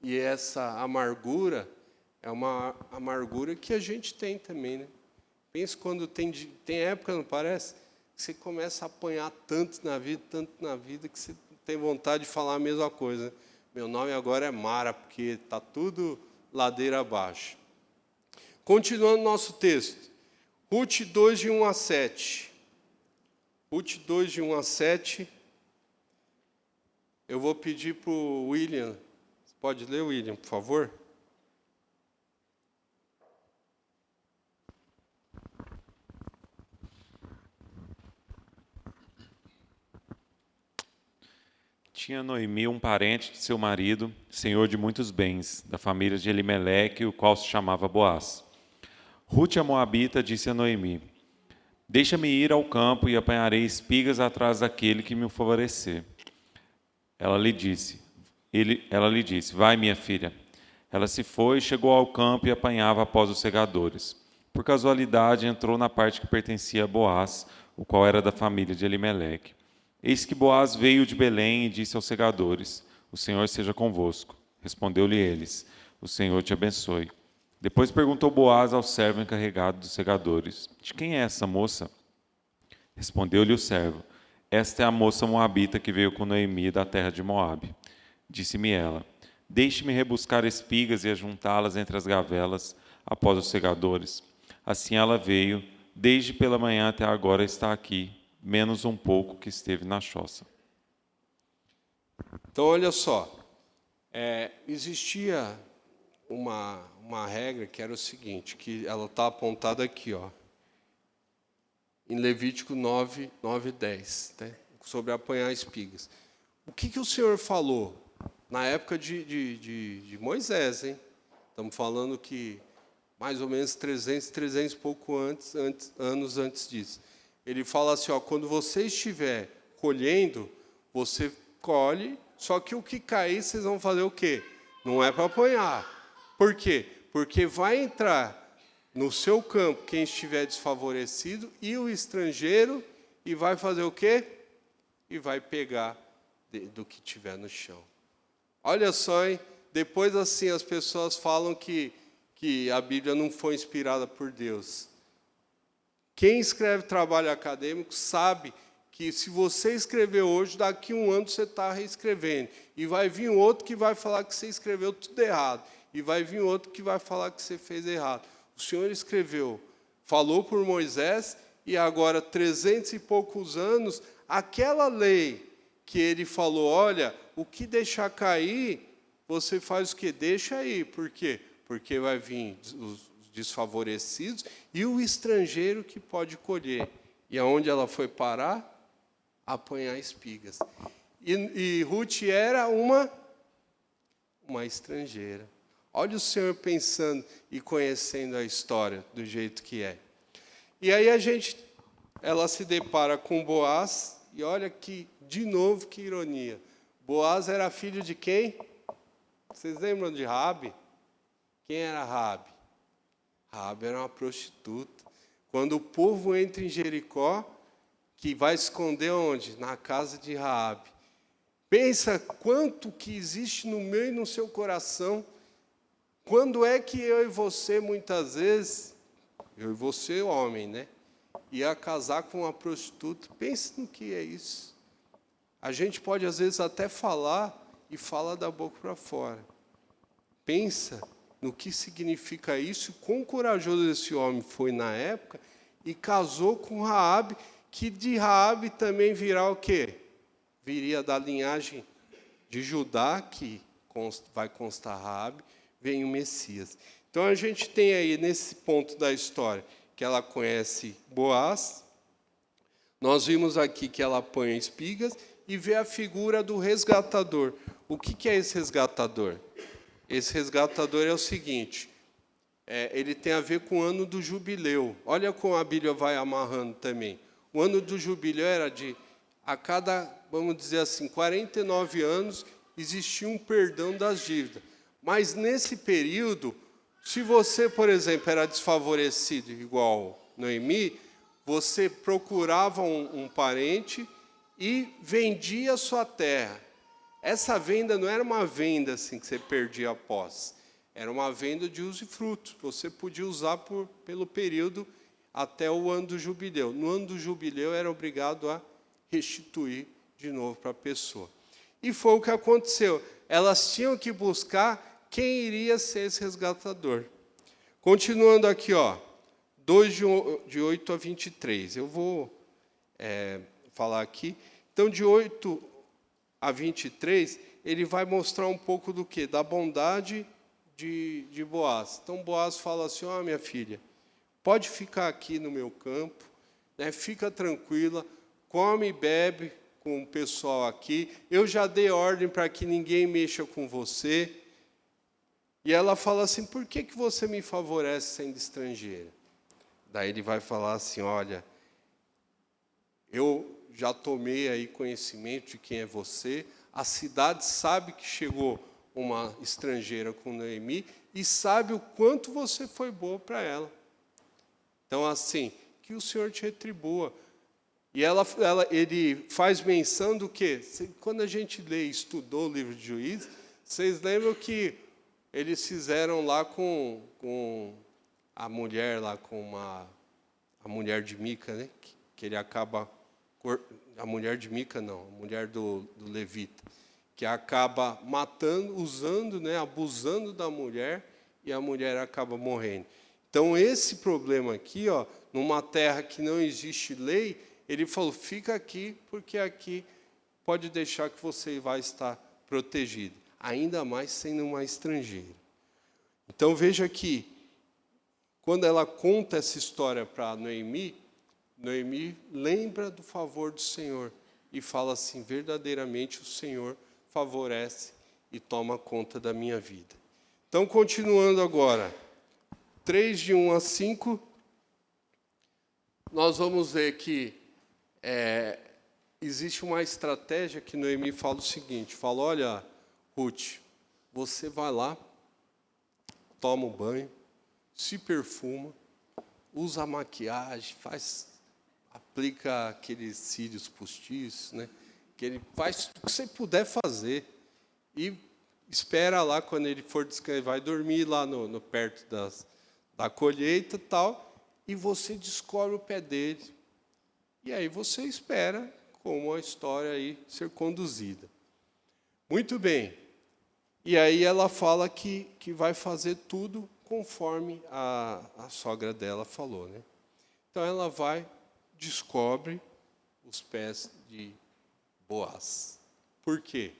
E essa amargura é uma amargura que a gente tem também, né? Pensa quando tem época, não parece? Que você começa a apanhar tanto na vida, que você tem vontade de falar a mesma coisa. Né? Meu nome agora é Mara, porque está tudo ladeira abaixo. Continuando nosso texto. Ruth 2, de 1 a 7. Ruth 2, de 1 a 7. Eu vou pedir para o William. Você pode ler, William, por favor? Tinha Noemi um parente de seu marido, senhor de muitos bens, da família de Elimeleque, o qual se chamava Boaz. Ruth, a moabita, disse a Noemi, deixa-me ir ao campo e apanharei espigas atrás daquele que me favorecer. Ela lhe disse, vai, minha filha. Ela se foi, chegou ao campo e apanhava após os segadores. Por casualidade, entrou na parte que pertencia a Boaz, o qual era da família de Elimeleque. Eis que Boaz veio de Belém e disse aos segadores, o Senhor seja convosco. Respondeu-lhe eles, o Senhor te abençoe. Depois perguntou Boaz ao servo encarregado dos segadores, de quem é essa moça? Respondeu-lhe o servo, esta é a moça moabita que veio com Noemi da terra de Moabe. Disse-me ela, deixe-me rebuscar espigas e ajuntá-las entre as gavelas após os segadores. Assim ela veio, desde pela manhã até agora está aqui, menos um pouco que esteve na choça. Então, olha só, existia uma regra que era o seguinte, que ela está apontada aqui, ó, em Levítico 9, 9 e 10, né, sobre apanhar espigas. O que o Senhor falou na época de Moisés, hein? Estamos falando que mais ou menos 300 e pouco anos antes disso. Ele fala assim, ó, quando você estiver colhendo, você colhe, só que o que cair, vocês vão fazer o quê? Não é para apanhar. Por quê? Porque vai entrar no seu campo quem estiver desfavorecido e o estrangeiro, e vai fazer o quê? E vai pegar do que tiver no chão. Olha só, hein? Depois, assim, as pessoas falam que a Bíblia não foi inspirada por Deus. Quem escreve trabalho acadêmico sabe que se você escrever hoje, daqui a um ano você está reescrevendo. E vai vir outro que vai falar que você escreveu tudo errado. E vai vir outro que vai falar que você fez errado. O Senhor escreveu, falou por Moisés, e agora, 300 e poucos anos, aquela lei que ele falou, olha, o que deixar cair, você faz o quê? Deixa aí. Por quê? Porque vai vir os desfavorecidos e o estrangeiro que pode colher. E aonde ela foi parar? Apanhar espigas. E Ruth era uma estrangeira. Olha o Senhor pensando e conhecendo a história do jeito que é. E aí ela se depara com Boaz, e olha que, de novo, que ironia. Boaz era filho de quem? Vocês lembram de Raabe? Quem era Raabe? Raabe era uma prostituta. Quando o povo entra em Jericó, que vai esconder onde? Na casa de Raabe. Pensa quanto que existe no meu e no seu coração. Quando é que eu e você, muitas vezes, eu e você, homem, né? Ia casar com uma prostituta. Pense no que é isso. A gente pode, às vezes, até falar e fala da boca para fora. Pensa no que significa isso, quão corajoso esse homem foi na época, e casou com Raabe, que de Raabe também virá o quê? Viria da linhagem de Judá, que vai constar Raabe, vem o Messias. Então a gente tem aí, nesse ponto da história, que ela conhece Boaz, nós vimos aqui que ela apanha espigas, e vê a figura do resgatador. O que é esse resgatador? Esse resgatador é o seguinte, ele tem a ver com o ano do jubileu. Olha como a Bíblia vai amarrando também. O ano do jubileu era a cada, vamos dizer assim, 49 anos, existia um perdão das dívidas. Mas nesse período, se você, por exemplo, era desfavorecido igual Noemi, você procurava um parente e vendia a sua terra. Essa venda não era uma venda assim que você perdia a posse. Era uma venda de usufruto. Você podia usar pelo período até o ano do jubileu. No ano do jubileu, era obrigado a restituir de novo para a pessoa. E foi o que aconteceu. Elas tinham que buscar quem iria ser esse resgatador. Continuando aqui, ó, 2 de 8 a 23. Eu vou falar aqui. Então, de 8 a 23, ele vai mostrar um pouco do quê? Da bondade de Boaz. Então, Boaz fala assim, ó, minha filha, pode ficar aqui no meu campo, né, fica tranquila, come e bebe com o pessoal aqui, eu já dei ordem para que ninguém mexa com você. E ela fala assim, por que você me favorece sendo estrangeira? Daí ele vai falar assim, olha, eu já tomei aí conhecimento de quem é você, a cidade sabe que chegou uma estrangeira com Noemi e sabe o quanto você foi boa para ela. Então, assim, que o Senhor te retribua. E ele faz menção do quê? Quando a gente lê e estudou o livro de Juízes, vocês lembram que eles fizeram lá com a mulher, lá com a mulher de Mica, né? Que ele acaba... A mulher de Mica, não, a mulher do Levita, que acaba matando, usando, né, abusando da mulher, e a mulher acaba morrendo. Então, esse problema aqui, ó, numa terra que não existe lei, ele falou, fica aqui, porque aqui pode deixar que você vai estar protegido, ainda mais sendo uma estrangeira. Então, veja que, quando ela conta essa história para Noemi lembra do favor do Senhor e fala assim, verdadeiramente o Senhor favorece e toma conta da minha vida. Então, continuando agora, 3, de 1 a 5, nós vamos ver que existe uma estratégia que Noemi fala o seguinte, fala, olha, Ruth, você vai lá, toma um banho, se perfuma, usa maquiagem, aplica aqueles cílios postiços, né? Que ele faz o que você puder fazer e espera lá quando ele for descansar, vai dormir lá no perto da colheita e tal, e você descobre o pé dele. E aí você espera como a história aí ser conduzida. Muito bem. E aí ela fala que vai fazer tudo conforme a sogra dela falou, né? Então ela vai, descobre os pés de Boaz. Por quê?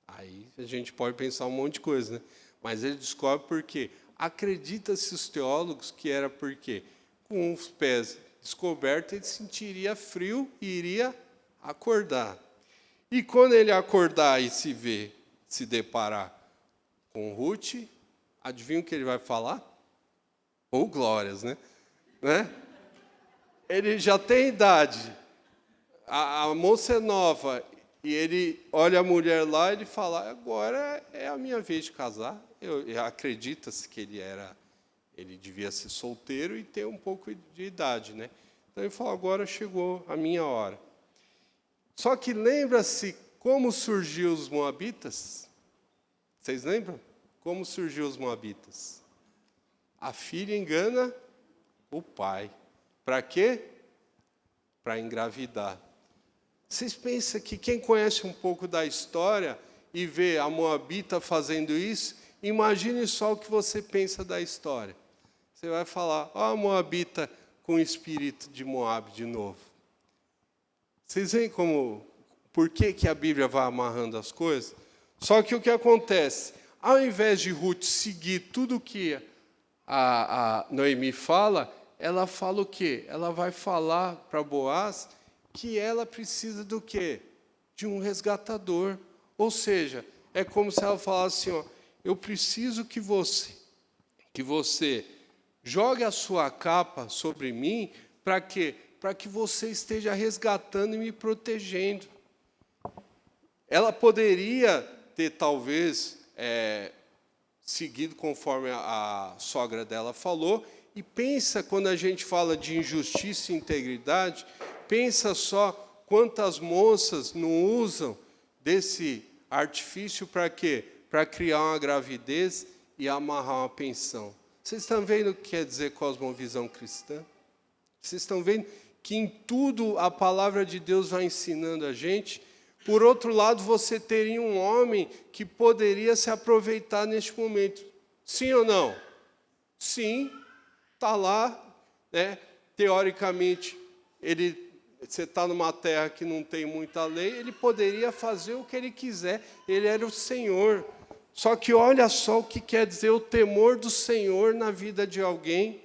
Aí a gente pode pensar um monte de coisa, né? Mas ele descobre por quê. Acredita-se os teólogos que era porque com os pés descobertos ele sentiria frio e iria acordar. E quando ele acordar e se deparar com Ruth, adivinha o que ele vai falar? Ou glórias, né? Ele já tem idade, a moça é nova, e ele olha a mulher lá e ele fala, agora é a minha vez de casar. Acredita-se que ele devia ser solteiro e ter um pouco de idade, né? Então ele fala, agora chegou a minha hora. Só que lembra-se como surgiu os moabitas? Vocês lembram? Como surgiu os moabitas? A filha engana o pai. Para quê? Para engravidar. Vocês pensam que quem conhece um pouco da história e vê a moabita fazendo isso, imagine só o que você pensa da história. Você vai falar, ó, a moabita com o espírito de Moabe de novo. Vocês veem por que a Bíblia vai amarrando as coisas? Só que o que acontece? Ao invés de Ruth seguir tudo o que a Noemi fala, ela fala o quê? Ela vai falar para Boaz que ela precisa do quê? De um resgatador. Ou seja, é como se ela falasse assim, ó, eu preciso que você jogue a sua capa sobre mim, para quê? Para que você esteja resgatando e me protegendo. Ela poderia ter, talvez, seguido conforme a sogra dela falou, e pensa, quando a gente fala de injustiça e integridade, pensa só quantas moças não usam desse artifício para quê? Para criar uma gravidez e amarrar uma pensão. Vocês estão vendo o que quer dizer cosmovisão cristã? Vocês estão vendo que em tudo a palavra de Deus vai ensinando a gente? Por outro lado, você teria um homem que poderia se aproveitar neste momento. Sim ou não? Sim, está lá, né? Teoricamente, você está numa terra que não tem muita lei, ele poderia fazer o que ele quiser, ele era o Senhor. Só que olha só o que quer dizer o temor do Senhor na vida de alguém.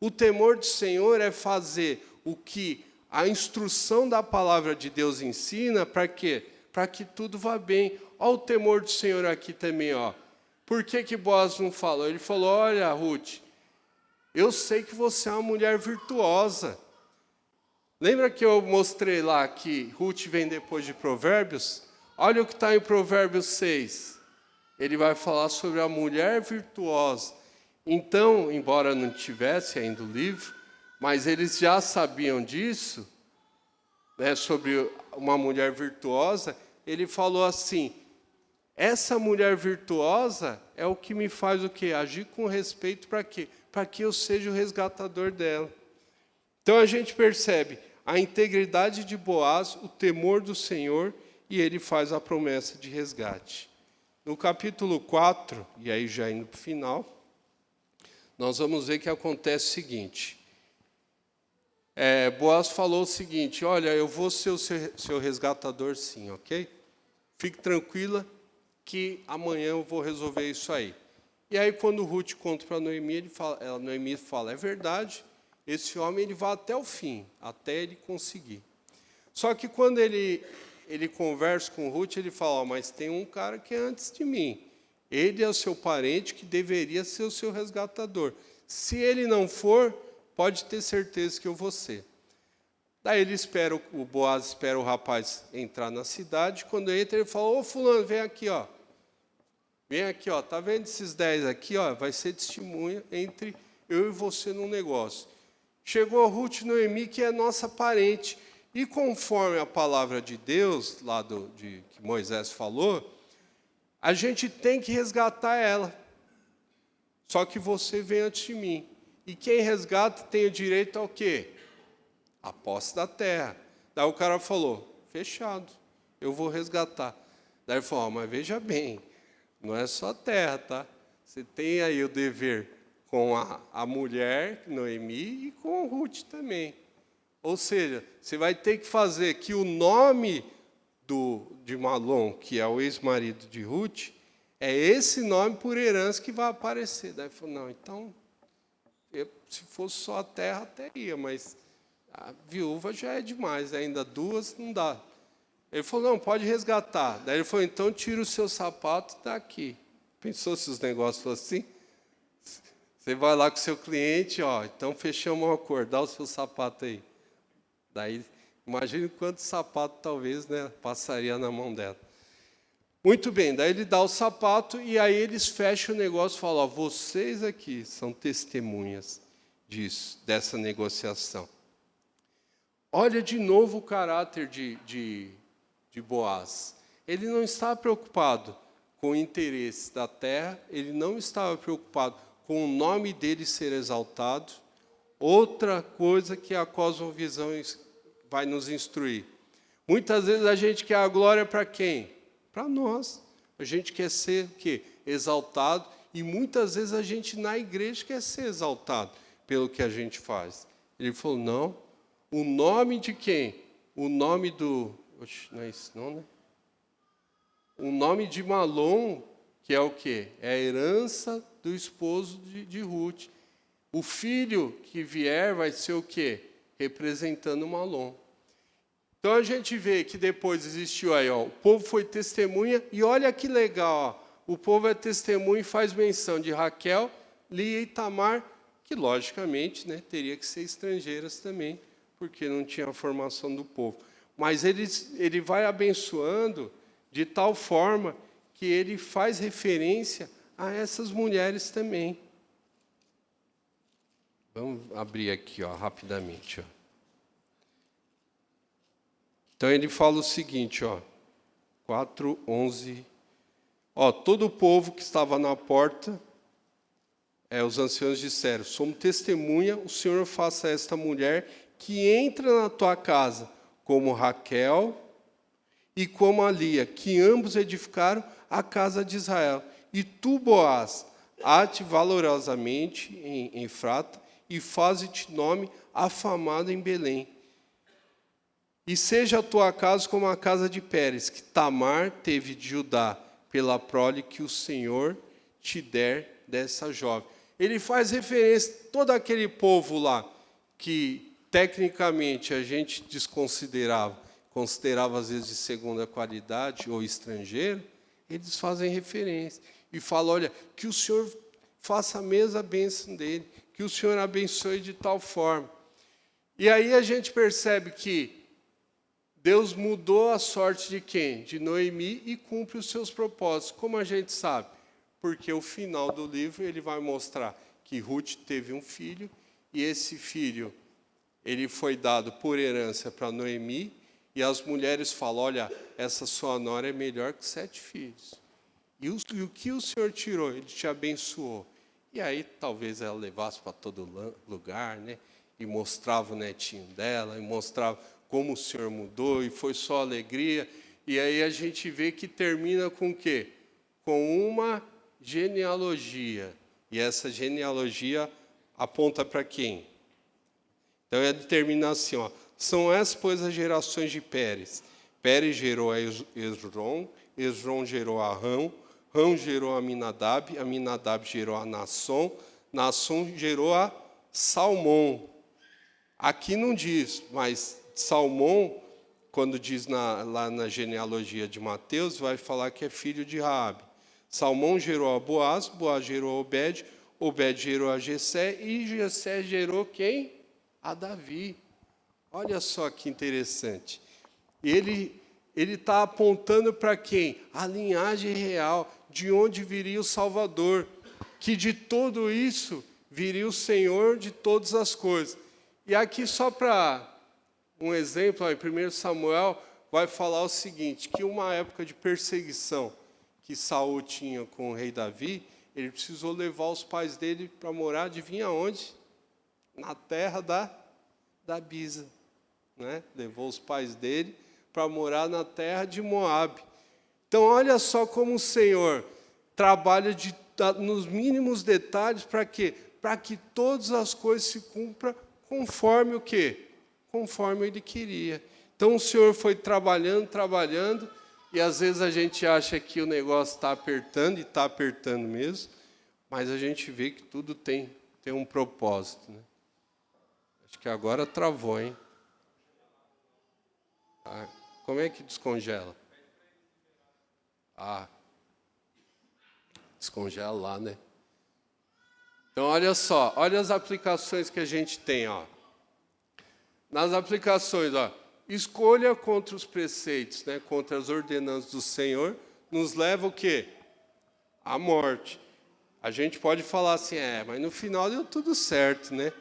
O temor do Senhor é fazer o que a instrução da palavra de Deus ensina, para quê? Para que tudo vá bem. Olha o temor do Senhor aqui também, ó. Por que Boaz não falou? Ele falou, olha, Ruth, eu sei que você é uma mulher virtuosa. Lembra que eu mostrei lá que Ruth vem depois de Provérbios? Olha o que está em Provérbios 6. Ele vai falar sobre a mulher virtuosa. Então, embora não tivesse ainda o livro, mas eles já sabiam disso, né, sobre uma mulher virtuosa, ele falou assim, essa mulher virtuosa é o que me faz o quê? Agir com respeito para quê? Para que eu seja o resgatador dela. Então a gente percebe a integridade de Boaz, o temor do Senhor, e ele faz a promessa de resgate. No capítulo 4, e aí já indo para o final, nós vamos ver que acontece o seguinte. Boaz falou o seguinte, olha, eu vou ser o seu resgatador sim, ok? Fique tranquila que amanhã eu vou resolver isso aí. E aí quando Ruth conta para Noemi, Noemi fala, é verdade, esse homem ele vai até o fim, até ele conseguir. Só que quando ele conversa com Ruth, ele fala, mas tem um cara que é antes de mim. Ele é o seu parente que deveria ser o seu resgatador. Se ele não for, pode ter certeza que eu vou ser. Daí o Boaz espera o rapaz entrar na cidade. Quando entra, ele fala: ô fulano, vem aqui, ó. Vem aqui, ó. Tá vendo esses 10 aqui, ó? Vai ser testemunha entre eu e você num negócio. Chegou a Ruth e Noemi, que é nossa parente. E conforme a palavra de Deus, lá que Moisés falou, a gente tem que resgatar ela. Só que você vem antes de mim. E quem resgata tem o direito ao quê? A posse da terra. Daí o cara falou: fechado, eu vou resgatar. Daí ele falou: mas veja bem, não é só a terra, tá? Você tem aí o dever com a mulher, Noemi, e com Ruth também. Ou seja, você vai ter que fazer que o nome de Malom, que é o ex-marido de Ruth, é esse nome por herança que vai aparecer. Daí ele falou: não, então, se fosse só a terra, até ia, mas a viúva já é demais, ainda 2 não dá. Ele falou: não, pode resgatar. Daí ele falou: então tira o seu sapato daqui. Pensou se os negócios fossem assim? Você vai lá com o seu cliente, ó, então fechamos um acordo, dá o seu sapato aí. Daí, imagine quanto sapato talvez, né, passaria na mão dela. Muito bem, daí ele dá o sapato e aí eles fecham o negócio e falam: ó, vocês aqui são testemunhas dessa negociação. Olha de novo o caráter de Boaz. Ele não estava preocupado com o interesse da terra, ele não estava preocupado com o nome dele ser exaltado. Outra coisa que a cosmovisão vai nos instruir. Muitas vezes a gente quer a glória para quem? Para nós. A gente quer ser o quê? Exaltado. E muitas vezes a gente na igreja quer ser exaltado pelo que a gente faz. Ele falou: não. O nome de quem? O nome do... Oxe, não é isso não, né? O nome de Malom, que é o quê? É a herança do esposo de Ruth. O filho que vier vai ser o quê? Representando Malom. Então a gente vê que depois existiu aí, ó, o povo foi testemunha, e olha que legal, ó, o povo é testemunha e faz menção de Raquel, Lia e Tamar, que logicamente, né, teria que ser estrangeiras também, porque não tinha a formação do povo. Mas ele vai abençoando de tal forma que ele faz referência a essas mulheres também. Vamos abrir aqui, ó, rapidamente. Ó. Então ele fala o seguinte, ó, 4:11. Ó, todo o povo que estava na porta, os anciãos disseram: somos testemunha, o Senhor faça a esta mulher que entra na tua casa, como Raquel e como a Lia, que ambos edificaram a casa de Israel. E tu, Boaz, ate valorosamente em Efrata, e faze-te nome afamado em Belém. E seja a tua casa como a casa de Pérez, que Tamar teve de Judá, pela prole que o Senhor te der dessa jovem. Ele faz referência a todo aquele povo lá, que tecnicamente a gente considerava às vezes de segunda qualidade ou estrangeiro, eles fazem referência. E falam: olha, que o Senhor faça a mesma bênção dele, que o Senhor abençoe de tal forma. E aí a gente percebe que Deus mudou a sorte de quem? De Noemi, e cumpre os seus propósitos. Como a gente sabe? Porque o final do livro ele vai mostrar que Ruth teve um filho, e esse filho ele foi dado por herança para Noemi, e as mulheres falam: olha, essa sua nora é melhor que 7 filhos. E o que o Senhor tirou? Ele te abençoou. E aí talvez ela levasse para todo lugar, né? E mostrava o netinho dela, e mostrava como o Senhor mudou, e foi só alegria. E aí a gente vê que termina com o quê? Com uma genealogia. E essa genealogia aponta para quem? Então ele termina assim, ó: são essas, pois, as gerações de Pérez. Pérez gerou a Esrom, Esrom gerou a Rão, Rão gerou a Aminadab, Aminadab gerou a Nasson, Nasson gerou a Salmão. Aqui não diz, mas Salmão, quando diz lá na genealogia de Mateus, vai falar que é filho de Raabe. Salmão gerou a Boaz, Boaz gerou a Obed, Obed gerou a Jessé, e Jessé gerou quem? A Davi. Olha só que interessante. Ele está apontando para quem? A linhagem real, de onde viria o Salvador, que de tudo isso viria o Senhor de todas as coisas. E aqui, só para um exemplo, em 1 Samuel, vai falar o seguinte, que uma época de perseguição que Saul tinha com o rei Davi, ele precisou levar os pais dele para morar, adivinha onde? Na terra da Bisa. Né? Levou os pais dele para morar na terra de Moabe. Então, olha só como o Senhor trabalha nos mínimos detalhes para quê? Para que todas as coisas se cumpram conforme o quê? Conforme Ele queria. Então, o Senhor foi trabalhando, e às vezes a gente acha que o negócio está apertando, e está apertando mesmo, mas a gente vê que tudo tem um propósito. Né? Acho que agora travou, hein? Ah, como é que descongela? Descongela lá, né? Então, olha só, olha as aplicações que a gente tem, ó. Nas aplicações, ó, escolha contra os preceitos, né, contra as ordenanças do Senhor, nos leva o quê? À morte. A gente pode falar assim, mas no final deu tudo certo, né?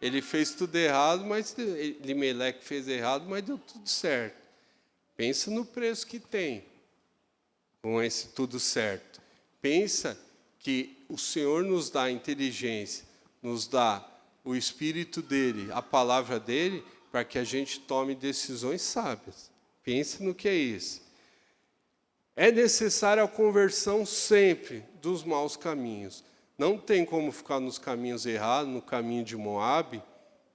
Ele fez tudo errado, mas Elimeleque fez errado, mas deu tudo certo. Pensa no preço que tem com esse tudo certo. Pensa que o Senhor nos dá inteligência, nos dá o Espírito dele, a palavra dele, para que a gente tome decisões sábias. Pense no que é isso. É necessária a conversão sempre dos maus caminhos. Não tem como ficar nos caminhos errados, no caminho de Moabe,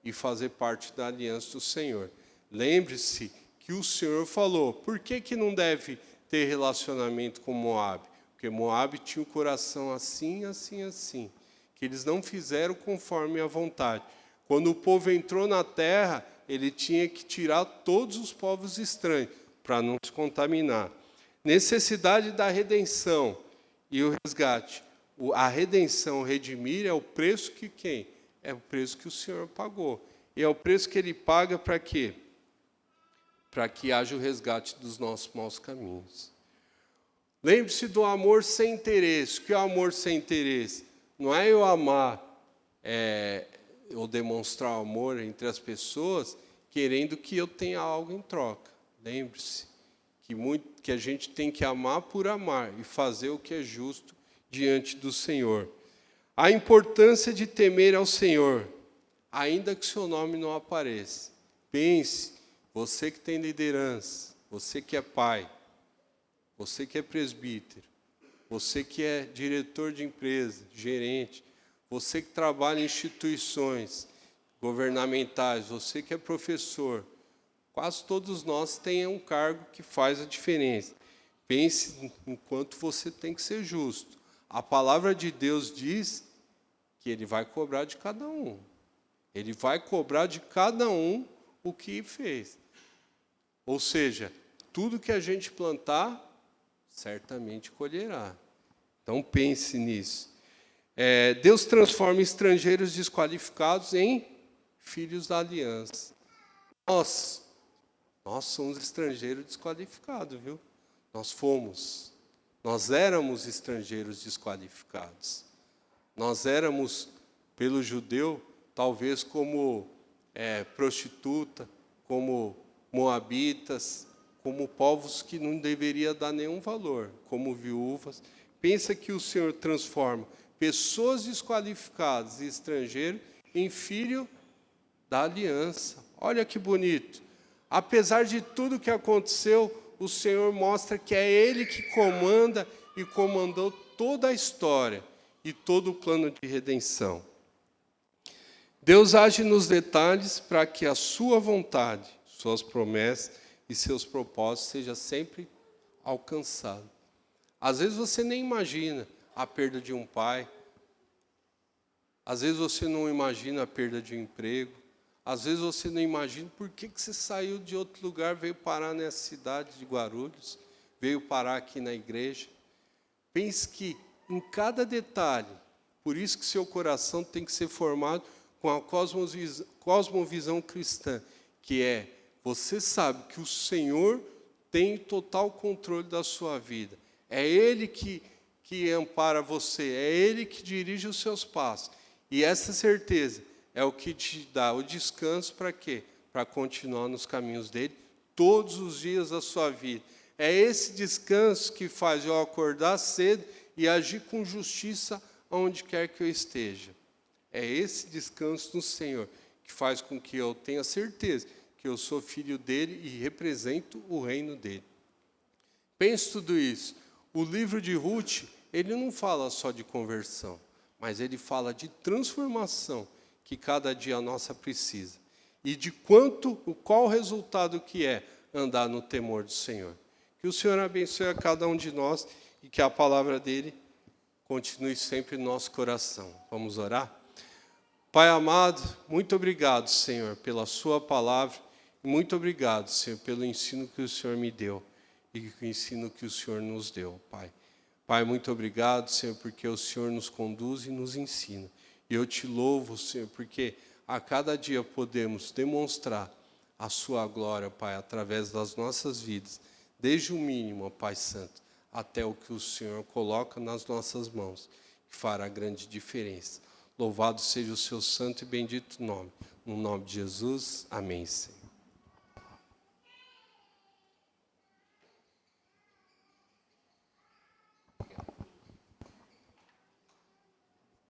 e fazer parte da aliança do Senhor. Lembre-se que o Senhor falou, por que não deve ter relacionamento com Moabe? Porque Moabe tinha o coração assim, assim, assim, que eles não fizeram conforme a vontade. Quando o povo entrou na terra, ele tinha que tirar todos os povos estranhos, para não se contaminar. Necessidade da redenção e o resgate. A redenção, redimir, é o preço que quem? É o preço que o Senhor pagou. E é o preço que Ele paga para quê? Para que haja o resgate dos nossos maus caminhos. Lembre-se do amor sem interesse. O que é o amor sem interesse? Não é eu amar, ou demonstrar amor entre as pessoas, querendo que eu tenha algo em troca. Lembre-se que a gente tem que amar por amar e fazer o que é justo diante do Senhor. A importância de temer ao Senhor, ainda que seu nome não apareça. Pense, você que tem liderança, você que é pai, você que é presbítero, você que é diretor de empresa, gerente, você que trabalha em instituições governamentais, você que é professor, quase todos nós têm um cargo que faz a diferença. Pense em quanto você tem que ser justo. A palavra de Deus diz que Ele vai cobrar de cada um. Ele vai cobrar de cada um o que fez. Ou seja, tudo que a gente plantar, certamente colherá. Então pense nisso. Deus transforma estrangeiros desqualificados em filhos da aliança. Nós somos estrangeiros desqualificados, viu? Nós éramos estrangeiros desqualificados. Nós éramos, pelo judeu, talvez como prostituta, como moabitas, como povos que não deveria dar nenhum valor, como viúvas. Pensa que o Senhor transforma pessoas desqualificadas e estrangeiros em filho da aliança. Olha que bonito. Apesar de tudo que aconteceu, o Senhor mostra que é Ele que comanda e comandou toda a história e todo o plano de redenção. Deus age nos detalhes para que a sua vontade, suas promessas e seus propósitos sejam sempre alcançados. Às vezes você nem imagina a perda de um pai, às vezes você não imagina a perda de um emprego, às vezes você não imagina por que você saiu de outro lugar, veio parar nessa cidade de Guarulhos, veio parar aqui na igreja. Pense que em cada detalhe, por isso que seu coração tem que ser formado com a cosmovisão cristã, que é, você sabe que o Senhor tem total controle da sua vida. É Ele que ampara você, é Ele que dirige os seus passos. E essa certeza é o que te dá o descanso para quê? Para continuar nos caminhos dele todos os dias da sua vida. É esse descanso que faz eu acordar cedo e agir com justiça onde quer que eu esteja. É esse descanso no Senhor que faz com que eu tenha certeza que eu sou filho dele e represento o reino dele. Pense tudo isso. O livro de Ruth, ele não fala só de conversão, mas ele fala de transformação que cada dia a nossa precisa. E de qual o resultado que é andar no temor do Senhor. Que o Senhor abençoe a cada um de nós e que a palavra dele continue sempre no nosso coração. Vamos orar? Pai amado, muito obrigado, Senhor, pela sua palavra. E muito obrigado, Senhor, pelo ensino que o Senhor me deu e o ensino que o Senhor nos deu, Pai. Pai, muito obrigado, Senhor, porque o Senhor nos conduz e nos ensina. E eu te louvo, Senhor, porque a cada dia podemos demonstrar a sua glória, Pai, através das nossas vidas, desde o mínimo, Pai Santo, até o que o Senhor coloca nas nossas mãos, que fará grande diferença. Louvado seja o seu santo e bendito nome. No nome de Jesus, amém, Senhor.